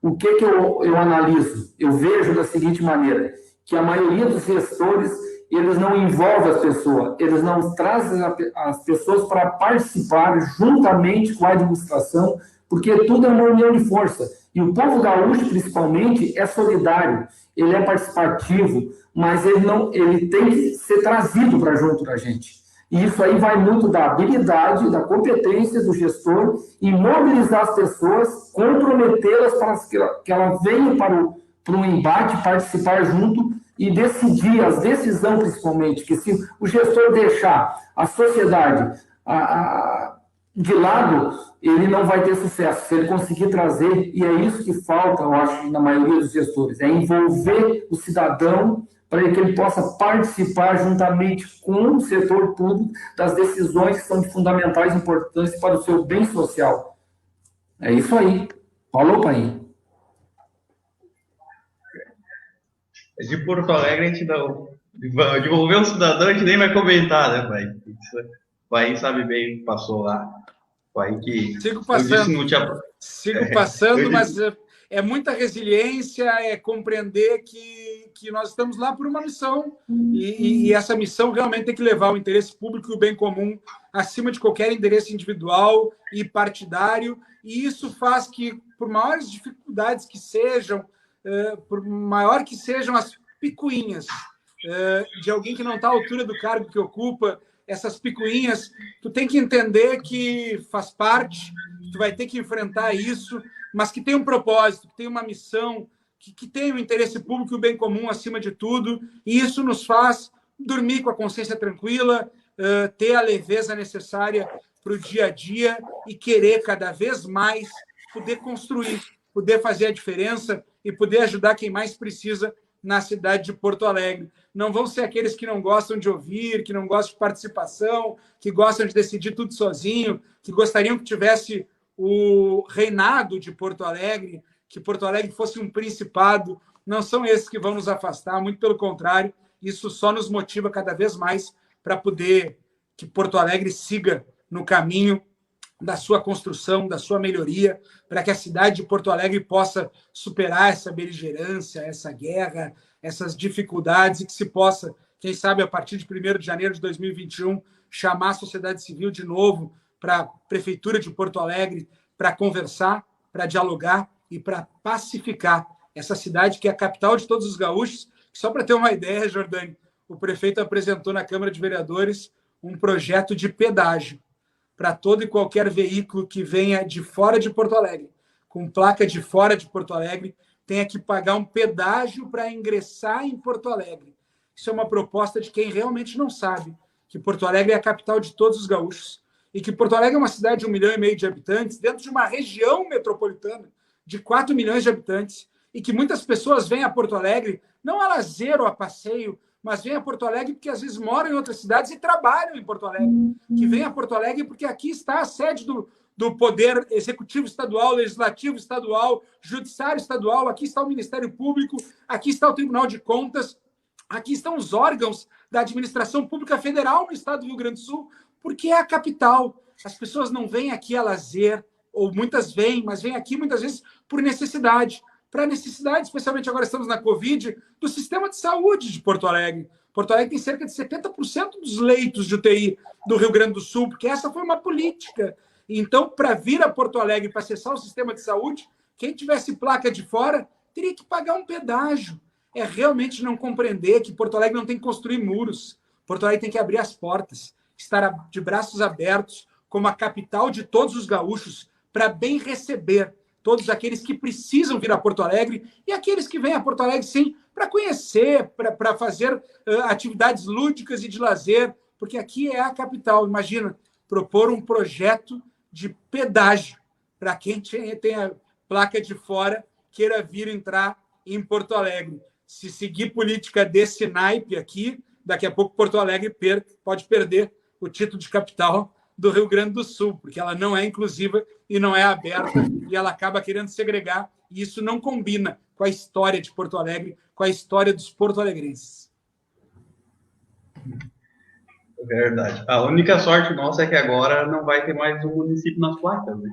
O que eu analiso? Eu vejo da seguinte maneira, que a maioria dos gestores, eles não envolvem as pessoas, eles não trazem as pessoas para participar juntamente com a administração, porque tudo é uma união de força. E o povo gaúcho, principalmente, é solidário, ele é participativo, mas ele tem que ser trazido para junto da gente. E isso aí vai muito da habilidade, da competência do gestor em mobilizar as pessoas, comprometê-las para que elas venham para um embate, participar junto e decidir, as decisões principalmente, que se o gestor deixar a sociedade de lado, ele não vai ter sucesso. Se ele conseguir trazer, e é isso que falta, eu acho, na maioria dos gestores, é envolver o cidadão para que ele possa participar juntamente com o setor público das decisões que são de fundamentais importância para o seu bem social. É isso aí. Falou, pai. De Porto Alegre, a gente não... De envolver um cidadão, a gente nem vai comentar, né, pai? O pai sabe bem o que passou lá. O pai que... Sigo passando, Sigo passando, mas é muita resiliência, é compreender que nós estamos lá por uma missão e essa missão realmente tem que levar o interesse público e o bem comum acima de qualquer interesse individual e partidário, e isso faz que, por maiores dificuldades que sejam, por maior que sejam as picuinhas de alguém que não está à altura do cargo que ocupa, essas picuinhas, tu tem que entender que faz parte, tu vai ter que enfrentar isso, mas que tem um propósito, que tem uma missão, que tem o interesse público e o bem comum acima de tudo, e isso nos faz dormir com a consciência tranquila, ter a leveza necessária para o dia a dia e querer cada vez mais poder construir, poder fazer a diferença e poder ajudar quem mais precisa na cidade de Porto Alegre. Não vão ser aqueles que não gostam de ouvir, que não gostam de participação, que gostam de decidir tudo sozinho, que gostariam que tivesse o reinado de Porto Alegre, que Porto Alegre fosse um principado. Não são esses que vão nos afastar, muito pelo contrário, isso só nos motiva cada vez mais para poder que Porto Alegre siga no caminho da sua construção, da sua melhoria, para que a cidade de Porto Alegre possa superar essa beligerância, essa guerra, essas dificuldades, e que se possa, quem sabe, a partir de 1º de janeiro de 2021, chamar a sociedade civil de novo para a Prefeitura de Porto Alegre, para conversar, para dialogar e para pacificar essa cidade que é a capital de todos os gaúchos. Só para ter uma ideia, Jordani, o prefeito apresentou na Câmara de Vereadores um projeto de pedágio para todo e qualquer veículo que venha de fora de Porto Alegre, com placa de fora de Porto Alegre, tenha que pagar um pedágio para ingressar em Porto Alegre. Isso é uma proposta de quem realmente não sabe que Porto Alegre é a capital de todos os gaúchos e que Porto Alegre é uma cidade de 1,5 milhão de habitantes dentro de uma região metropolitana de 4 milhões de habitantes e que muitas pessoas vêm a Porto Alegre não a lazer ou a passeio, mas vêm a Porto Alegre porque às vezes moram em outras cidades e trabalham em Porto Alegre, que vêm a Porto Alegre porque aqui está a sede do Poder Executivo Estadual, Legislativo Estadual, Judiciário Estadual, aqui está o Ministério Público, aqui está o Tribunal de Contas, aqui estão os órgãos da Administração Pública Federal no estado do Rio Grande do Sul, porque é a capital. As pessoas não vêm aqui a lazer, ou muitas vêm, mas vêm aqui muitas vezes por necessidade. Para necessidade, especialmente agora estamos na Covid, do sistema de saúde de Porto Alegre. Porto Alegre tem cerca de 70% dos leitos de UTI do Rio Grande do Sul, porque essa foi uma política. Então, para vir a Porto Alegre para acessar o sistema de saúde, quem tivesse placa de fora teria que pagar um pedágio. É realmente não compreender que Porto Alegre não tem que construir muros. Porto Alegre tem que abrir as portas, estar de braços abertos como a capital de todos os gaúchos para bem receber todos aqueles que precisam vir a Porto Alegre e aqueles que vêm a Porto Alegre, sim, para conhecer, para fazer atividades lúdicas e de lazer, porque aqui é a capital. Imagina, propor um projeto de pedágio para quem tem a placa de fora queira vir entrar em Porto Alegre. Se seguir política desse naipe aqui, daqui a pouco Porto Alegre pode perder o título de capital do Rio Grande do Sul, porque ela não é inclusiva e não é aberta e ela acaba querendo segregar, e isso não combina com a história de Porto Alegre, com a história dos porto-alegrenses. É verdade. A única sorte nossa é que agora não vai ter mais um município nas placas, né?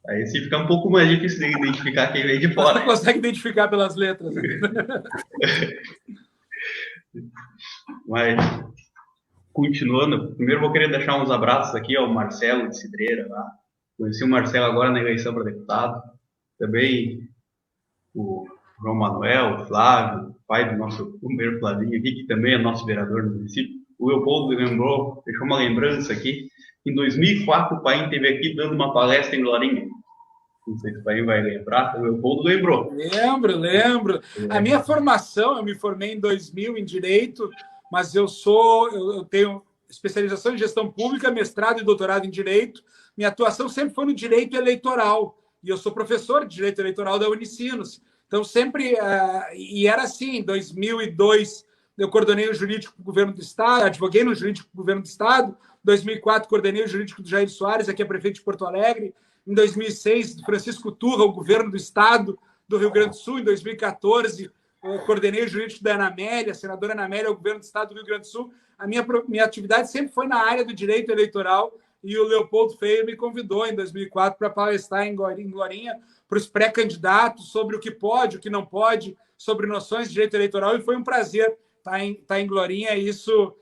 Aí se fica um pouco mais difícil de identificar quem vem de fora. Você consegue identificar pelas letras. Né? Mas, continuando, primeiro vou querer deixar uns abraços aqui ao Marcelo de Cidreira, lá. Conheci o Marcelo agora na eleição para deputado. Também o João Manuel, o Flávio, pai do nosso primeiro Flavinho aqui, que também é nosso vereador no município. O Leopoldo deixou uma lembrança aqui. Em 2004, o Paim esteve aqui dando uma palestra em Glorinha. Não sei se o Paim vai lembrar, o Leopoldo lembrou. Lembro. A minha formação, eu me formei em 2000 em Direito, mas eu tenho especialização em Gestão Pública, mestrado e doutorado em Direito. Minha atuação sempre foi no Direito Eleitoral, e eu sou professor de Direito Eleitoral da Unicinos. Então, sempre... e era assim, em 2002, eu coordenei o jurídico do governo do Estado, advoguei no jurídico do governo do Estado. Em 2004, coordenei o jurídico do Jair Soares, aqui é prefeito de Porto Alegre. Em 2006, do Francisco Turra, o governo do Estado do Rio Grande do Sul. Em 2014, coordenei o jurídico da Ana Amélia, a senadora Ana Amélia, o governo do Estado do Rio Grande do Sul. A minha atividade sempre foi na área do direito eleitoral, e o Leopoldo Feio me convidou em 2004 para palestrar em Glorinha para os pré-candidatos sobre o que pode, o que não pode, sobre noções de direito eleitoral, e foi um prazer estar em Glorinha. Isso,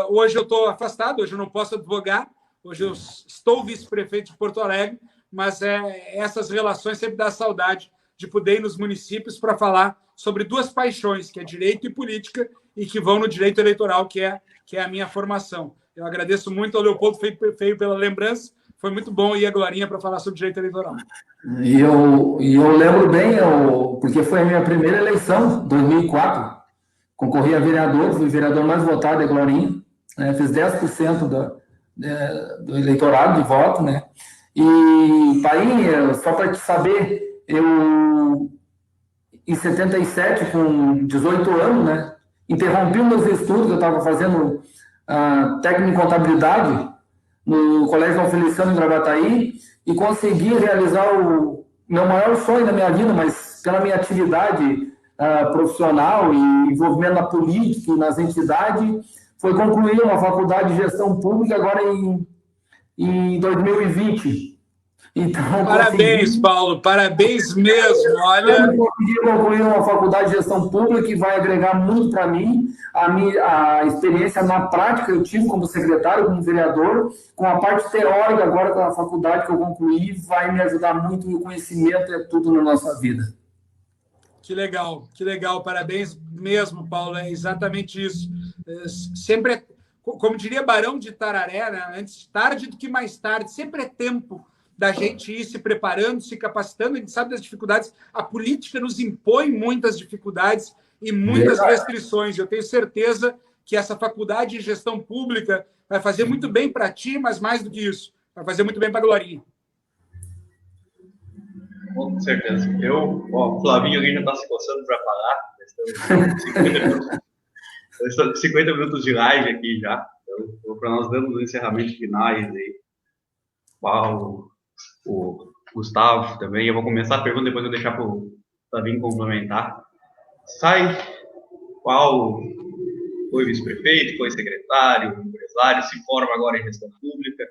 hoje eu estou afastado, hoje eu não posso advogar, hoje eu estou vice-prefeito de Porto Alegre, mas essas relações sempre dá saudade de poder ir nos municípios para falar sobre duas paixões, que é direito e política, e que vão no direito eleitoral, que é a minha formação. Eu agradeço muito ao Leopoldo Feio pela lembrança. Foi muito bom ir a Glorinha para falar sobre direito eleitoral. E eu lembro bem, porque foi a minha primeira eleição, 2004. Concorri a vereador, fui o vereador mais votado da Glorinha. Fiz 10% do eleitorado de voto, né? E, Paim, só para te saber, eu, em 77, com 18 anos, né? Interrompi meus estudos, eu estava fazendo técnico em contabilidade no Colégio Dom Feliciano em Gravataí, e consegui realizar o meu maior sonho da minha vida, mas pela minha atividade profissional e envolvimento na política e nas entidades, foi concluir uma faculdade de gestão pública agora em 2020. Então, parabéns, Paulo, parabéns mesmo. Olha, eu consegui concluir uma faculdade de gestão pública que vai agregar muito para mim. A experiência na prática eu tive como secretário, como vereador, com a parte teórica agora da faculdade que eu concluí, vai me ajudar muito, e o conhecimento é tudo na nossa vida. Que legal, parabéns mesmo, Paulo, é exatamente isso. Sempre, como diria Barão de Tararé, né? Antes tarde do que mais tarde, sempre é tempo da gente ir se preparando, se capacitando. A gente sabe das dificuldades. A política nos impõe muitas dificuldades e muitas restrições. Eu tenho certeza que essa faculdade de gestão pública vai fazer muito bem para ti, mas mais do que isso, vai fazer muito bem para a Glorinha. Com certeza. O Flavinho ali já está se coçando para falar. Estamos 50 minutos de live aqui já. Então, para nós darmos os encerramentos finais aí. O Gustavo também. Eu vou começar a pergunta, depois eu vou deixar para o Flavinho complementar. Qual foi vice-prefeito, foi secretário, empresário, se forma agora em gestão pública,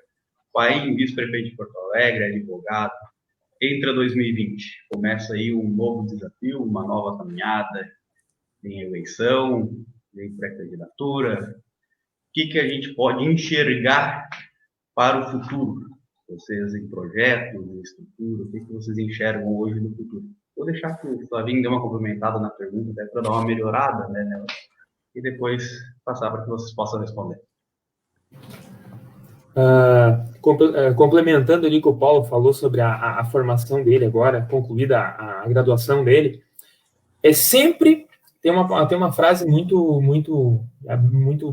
vai em vice-prefeito de Porto Alegre, advogado. Entra 2020, começa aí um novo desafio, uma nova caminhada em eleição, em pré-candidatura. O que a gente pode enxergar para o futuro? Vocês em projetos, em estrutura, o que vocês enxergam hoje no futuro? Vou deixar que o Flavinho dê uma complementada na pergunta, até para dar uma melhorada, né, nela, e depois passar para que vocês possam responder. Complementando ali o que o Paulo falou sobre a formação dele agora, concluída a graduação dele, sempre tem uma frase muito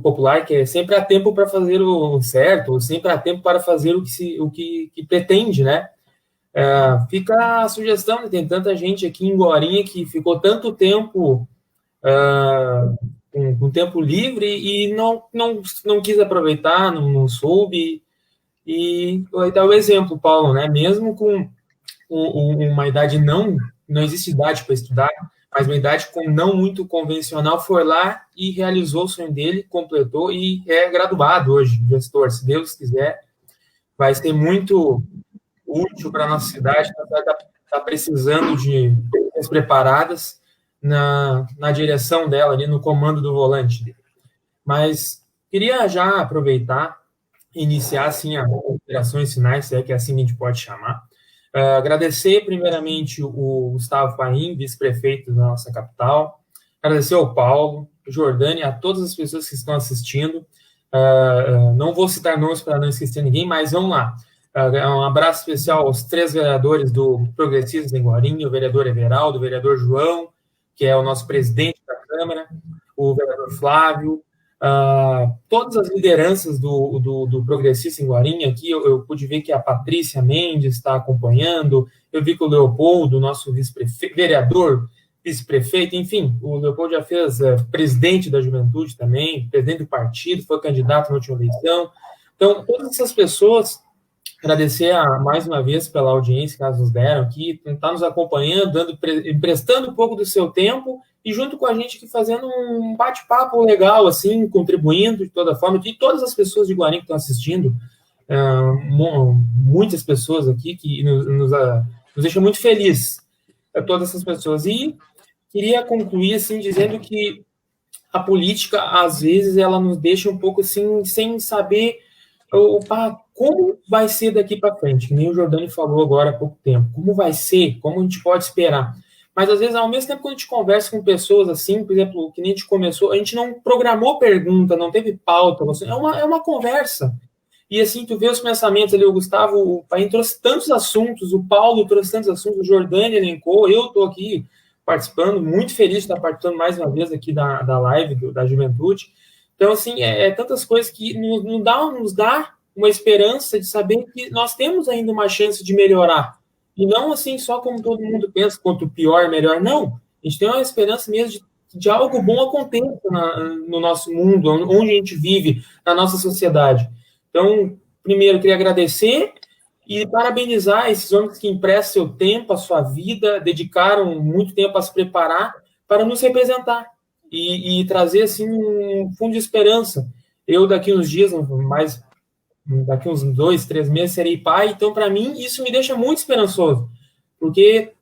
popular, que é: sempre há tempo para fazer o certo, ou sempre há tempo para fazer o que pretende, né? Fica a sugestão, tem tanta gente aqui em Glorinha que ficou tanto tempo com tempo livre e não quis aproveitar, não soube. E vai dar o exemplo, Paulo, né? Mesmo com uma idade não existe idade para estudar, mas uma idade não muito convencional, foi lá e realizou o sonho dele, completou e é graduado hoje, gestor. Se Deus quiser, vai ser muito útil para a nossa cidade, está precisando de pessoas preparadas na direção dela, ali no comando do volante dele. Mas queria já aproveitar e iniciar assim as operações finais, se é que assim a gente pode chamar. Agradecer primeiramente o Gustavo Paim, vice-prefeito da nossa capital, agradecer ao Paulo, Jordânia, a todas as pessoas que estão assistindo. Não vou citar nomes para não esquecer ninguém, mas vamos lá. Um abraço especial aos 3 vereadores do Progressistas em Glorinha, o vereador Everaldo, o vereador João, que é o nosso presidente da Câmara, o vereador Flávio, todas as lideranças do Progressista em Glorinha. Aqui eu pude ver que a Patrícia Mendes está acompanhando, eu vi que o Leopoldo, nosso vereador, vice-prefeito, enfim, o Leopoldo já fez presidente da juventude também, presidente do partido, foi candidato na última eleição. Então, todas essas pessoas, agradecer mais uma vez pela audiência que elas nos deram aqui, está nos acompanhando, emprestando um pouco do seu tempo e junto com a gente aqui fazendo um bate-papo legal, assim, contribuindo de toda forma, e todas as pessoas de Glorinha que estão assistindo, muitas pessoas aqui que nos deixam muito felizes, todas essas pessoas. E queria concluir, assim, dizendo que a política, às vezes, ela nos deixa um pouco, assim, sem saber como vai ser daqui para frente, que nem o Jordani falou agora há pouco tempo, como vai ser, como a gente pode esperar. Mas, às vezes, ao mesmo tempo, quando a gente conversa com pessoas assim, por exemplo, que nem a gente começou, a gente não programou pergunta, não teve pauta, é uma conversa. E, assim, tu vê os pensamentos ali, o Gustavo, o Paim trouxe tantos assuntos, o Paulo trouxe tantos assuntos, o Jordani elencou, eu estou aqui participando, muito feliz de estar participando mais uma vez aqui da live da Juventude. Então, assim, tantas coisas que nos dá uma esperança de saber que nós temos ainda uma chance de melhorar. E não, assim, só como todo mundo pensa, quanto pior, melhor. Não. A gente tem uma esperança mesmo de algo bom aconteça no nosso mundo, onde a gente vive, na nossa sociedade. Então, primeiro, eu queria agradecer e parabenizar esses homens que emprestam seu tempo, a sua vida, dedicaram muito tempo a se preparar para nos representar e trazer, assim, um fundo de esperança. Eu, daqui uns dias, daqui uns 2, 3 meses, serei pai, então, para mim, isso me deixa muito esperançoso, porque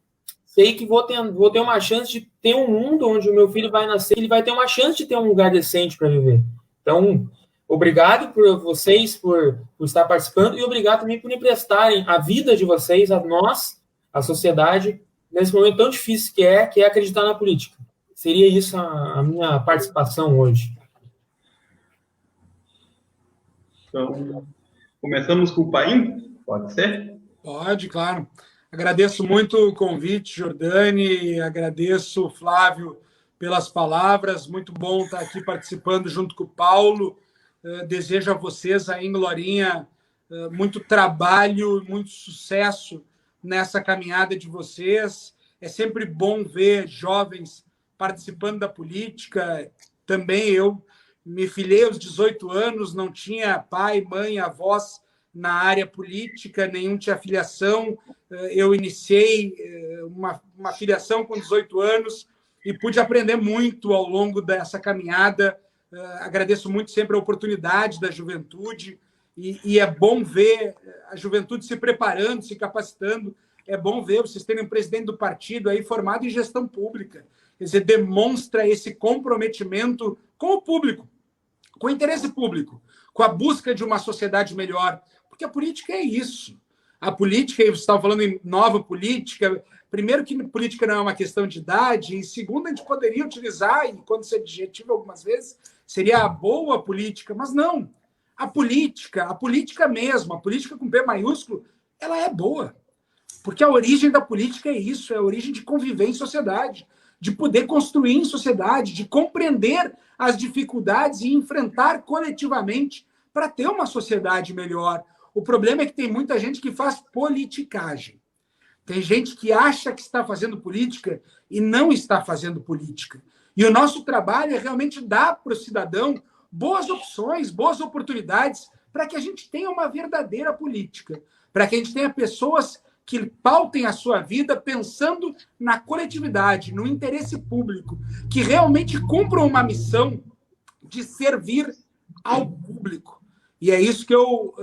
sei que vou ter uma chance de ter um mundo onde o meu filho vai nascer, ele vai ter uma chance de ter um lugar decente para viver. Então, obrigado por vocês, por estar participando, e obrigado também por emprestarem a vida de vocês, a nós, a sociedade, nesse momento tão difícil que é acreditar na política. Seria isso a minha participação hoje. Então, começamos com o Paim, pode ser? Pode, claro. Agradeço muito o convite, Jordani, agradeço, Flávio, pelas palavras. Muito bom estar aqui participando junto com o Paulo. Desejo a vocês aí em Glorinha muito trabalho, muito sucesso nessa caminhada de vocês. É sempre bom ver jovens participando da política. Também eu me filiei aos 18 anos, não tinha pai, mãe, avós na área política, nenhum tinha filiação. Eu iniciei uma filiação com 18 anos e pude aprender muito ao longo dessa caminhada. Agradeço muito sempre a oportunidade da juventude e é bom ver a juventude se preparando, se capacitando. É bom ver vocês terem um presidente do partido aí formado em gestão pública. Quer dizer, demonstra esse comprometimento com o público, com o interesse público, com a busca de uma sociedade melhor. Porque a política é isso. A política, você estava falando em nova política, primeiro que política não é uma questão de idade, e segundo, a gente poderia utilizar, e quando se adjetiva algumas vezes, seria a boa política, mas não. A política mesmo, a política com P maiúsculo, ela é boa. Porque a origem da política é isso, é a origem de conviver em sociedade, de poder construir em sociedade, de compreender as dificuldades e enfrentar coletivamente para ter uma sociedade melhor. O problema é que tem muita gente que faz politicagem. Tem gente que acha que está fazendo política e não está fazendo política. E o nosso trabalho é realmente dar para o cidadão boas opções, boas oportunidades para que a gente tenha uma verdadeira política, para que a gente tenha pessoas que pautem a sua vida pensando na coletividade, no interesse público, que realmente cumpram uma missão de servir ao público. E é isso que eu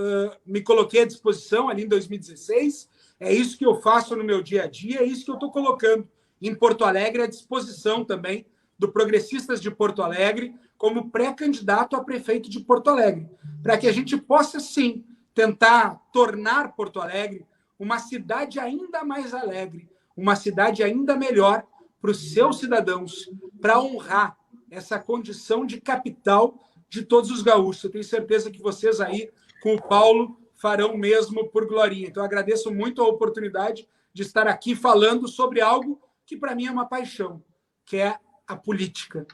me coloquei à disposição ali em 2016, é isso que eu faço no meu dia a dia, é isso que eu estou colocando em Porto Alegre à disposição também do Progressistas de Porto Alegre como pré-candidato a prefeito de Porto Alegre, para que a gente possa, sim, tentar tornar Porto Alegre uma cidade ainda mais alegre, uma cidade ainda melhor para os seus cidadãos, para honrar essa condição de capital de todos os gaúchos. Eu tenho certeza que vocês aí, com o Paulo, farão o mesmo por Glorinha. Então, agradeço muito a oportunidade de estar aqui falando sobre algo que, para mim, é uma paixão, que é a política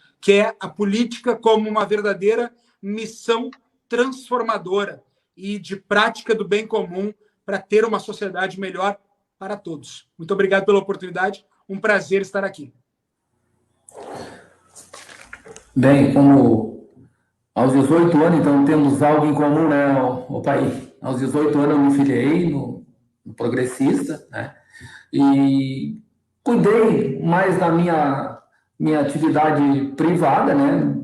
como uma verdadeira missão transformadora e de prática do bem comum para ter uma sociedade melhor para todos. Muito obrigado pela oportunidade, um prazer estar aqui. Bem, como aos 18 anos, então, temos algo em comum, né, Opaí? Aos 18 anos eu me filiei no Progressista, né, e cuidei mais da minha atividade privada, né,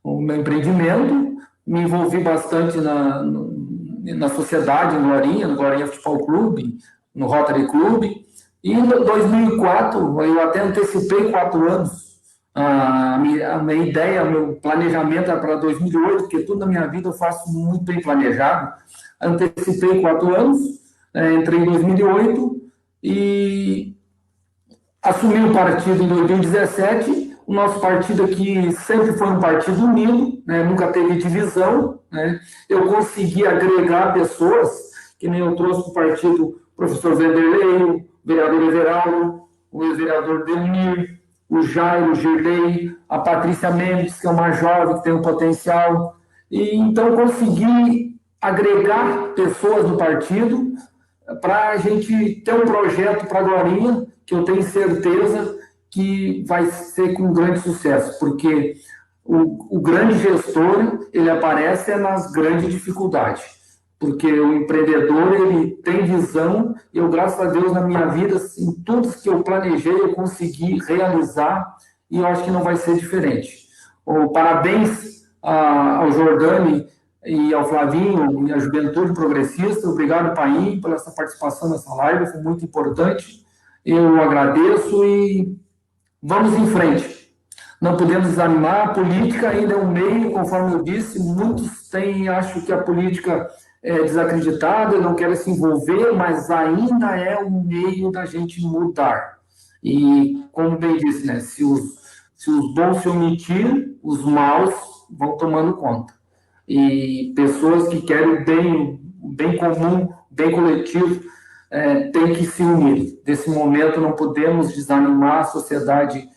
o meu empreendimento, me envolvi bastante na sociedade, no Glorinha Futebol Clube, no Rotary Clube, e em 2004, eu até antecipei 4 anos, a minha ideia, o meu planejamento era para 2008, porque tudo na minha vida eu faço muito bem planejado. Antecipei 4 anos, entrei em 2008 e assumi o partido em 2017. O nosso partido aqui sempre foi um partido unido, né? Nunca teve divisão, né? Eu consegui agregar pessoas, que nem eu trouxe para o partido o professor Vanderlei, o vereador Everaldo, o ex-vereador Delmir, o Jairo, o Girlei, a Patrícia Mendes, que é uma jovem que tem um potencial. E então consegui agregar pessoas do partido para a gente ter um projeto para a Glorinha, que eu tenho certeza que vai ser com grande sucesso, porque o grande gestor, ele aparece nas grandes dificuldades, porque o empreendedor, ele tem visão, e eu, graças a Deus, na minha vida, em tudo que eu planejei, eu consegui realizar, e eu acho que não vai ser diferente. Parabéns ao Jordani e ao Flavinho e à Juventude Progressista. Obrigado, Paim, pela essa participação nessa live, foi muito importante. Eu agradeço e vamos em frente. Não podemos desanimar, a política ainda é um meio, conforme eu disse, muitos acham que a política é desacreditada, não querem se envolver, mas ainda é um meio da gente mudar. E, como bem disse, né, se os bons se omitirem, os maus vão tomando conta. E pessoas que querem o bem comum, bem coletivo, tem que se unir. Desse momento não podemos desanimar, a sociedade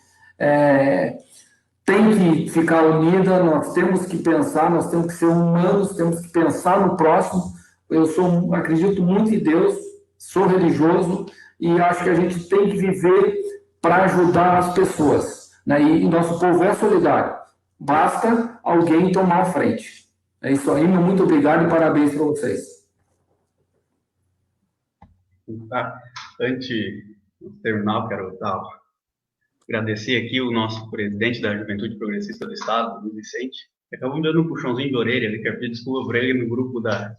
tem que ficar unida, nós temos que pensar, nós temos que ser humanos, temos que pensar no próximo. Eu acredito muito em Deus, sou religioso e acho que a gente tem que viver para ajudar as pessoas, né? E nosso povo é solidário. Basta alguém tomar a frente. É isso aí, muito obrigado e parabéns para vocês. Antes de terminar, quero agradecer aqui o nosso presidente da Juventude Progressista do Estado, Luiz Vicente. Acabamos dando um puxãozinho de orelha, ele quer pedir desculpa por ele no grupo da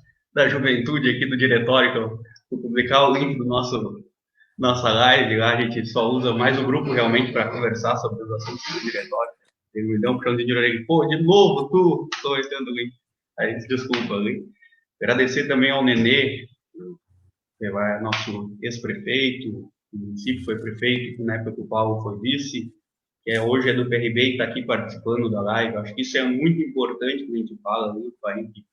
Juventude aqui do diretório, que eu vou publicar o link do nossa live. Lá a gente só usa mais o grupo realmente para conversar sobre os assuntos do diretório. Ele me deu um puxãozinho de orelha, pô, de novo tu, estou entrando o link. Aí a gente desculpa ali. Agradecer também ao Nenê, que é nosso ex-prefeito, o município foi prefeito, na época que o Paulo foi vice, que hoje é do PRB e está aqui participando da live. Acho que isso é muito importante quando a gente fala do país que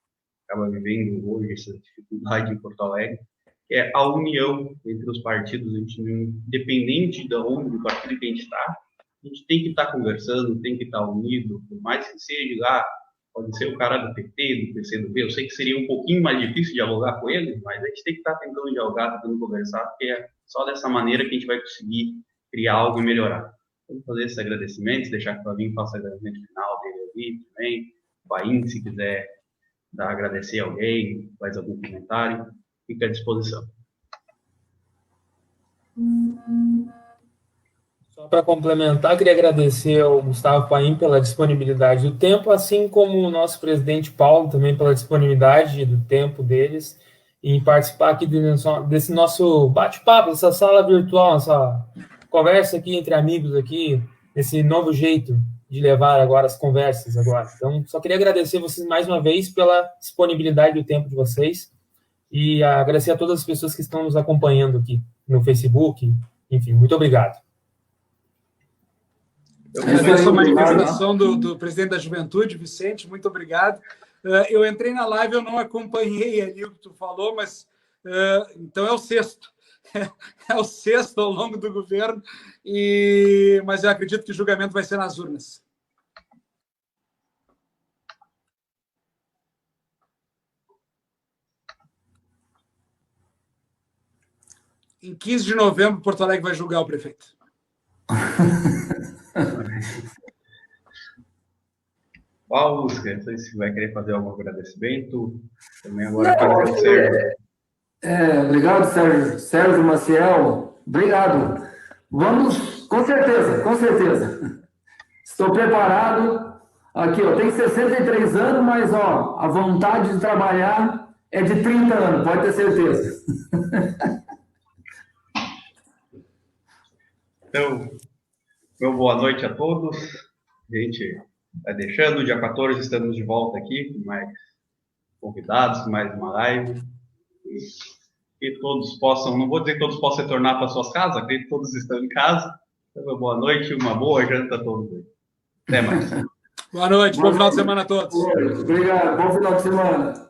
acaba vivendo hoje essa dificuldade em Porto Alegre, que é a união entre os partidos. A gente, independente de onde, do partido que a gente está, a gente tem que estar conversando, tem que estar unido, por mais que seja lá, pode ser o cara do PT, do PCdoB, eu sei que seria um pouquinho mais difícil dialogar com ele, mas a gente tem que estar tentando dialogar, tentando conversar, porque é só dessa maneira que a gente vai conseguir criar algo e melhorar. Vamos fazer esses agradecimentos, deixar que o Flavinho faça o agradecimento final dele ali também, o Paim, se quiser agradecer alguém, faz algum comentário, fica à disposição. Só para complementar, queria agradecer ao Gustavo Paim pela disponibilidade do tempo, assim como o nosso presidente Paulo também pela disponibilidade do tempo deles em participar aqui desse nosso bate-papo, dessa sala virtual, essa conversa aqui entre amigos aqui, esse novo jeito de levar agora as conversas agora. Então, só queria agradecer vocês mais uma vez pela disponibilidade do tempo de vocês e agradecer a todas as pessoas que estão nos acompanhando aqui no Facebook. Enfim, muito obrigado. Eu agradeço a manifestação do presidente da Juventude, Vicente, muito obrigado. Eu entrei na live, eu não acompanhei ali o que tu falou, mas então é o sexto. É o sexto ao longo do governo, mas eu acredito que o julgamento vai ser nas urnas. Em 15 de novembro, Porto Alegre vai julgar o prefeito. Paulo, não sei se vai querer fazer algum agradecimento. Também agora para o Sérgio. Obrigado, Sérgio Maciel. Obrigado. Vamos, com certeza. Estou preparado. Aqui, tenho 63 anos, mas a vontade de trabalhar é de 30 anos, pode ter certeza. Então, meu boa noite a todos. A gente vai deixando. Dia 14 estamos de volta aqui com mais convidados, com mais uma live. E todos possam, não vou dizer que todos possam retornar para suas casas, acredito que todos estão em casa. Então, uma boa noite, uma boa janta a todos. Até mais. Boa noite, bom final de semana a todos. Obrigado, bom final de semana.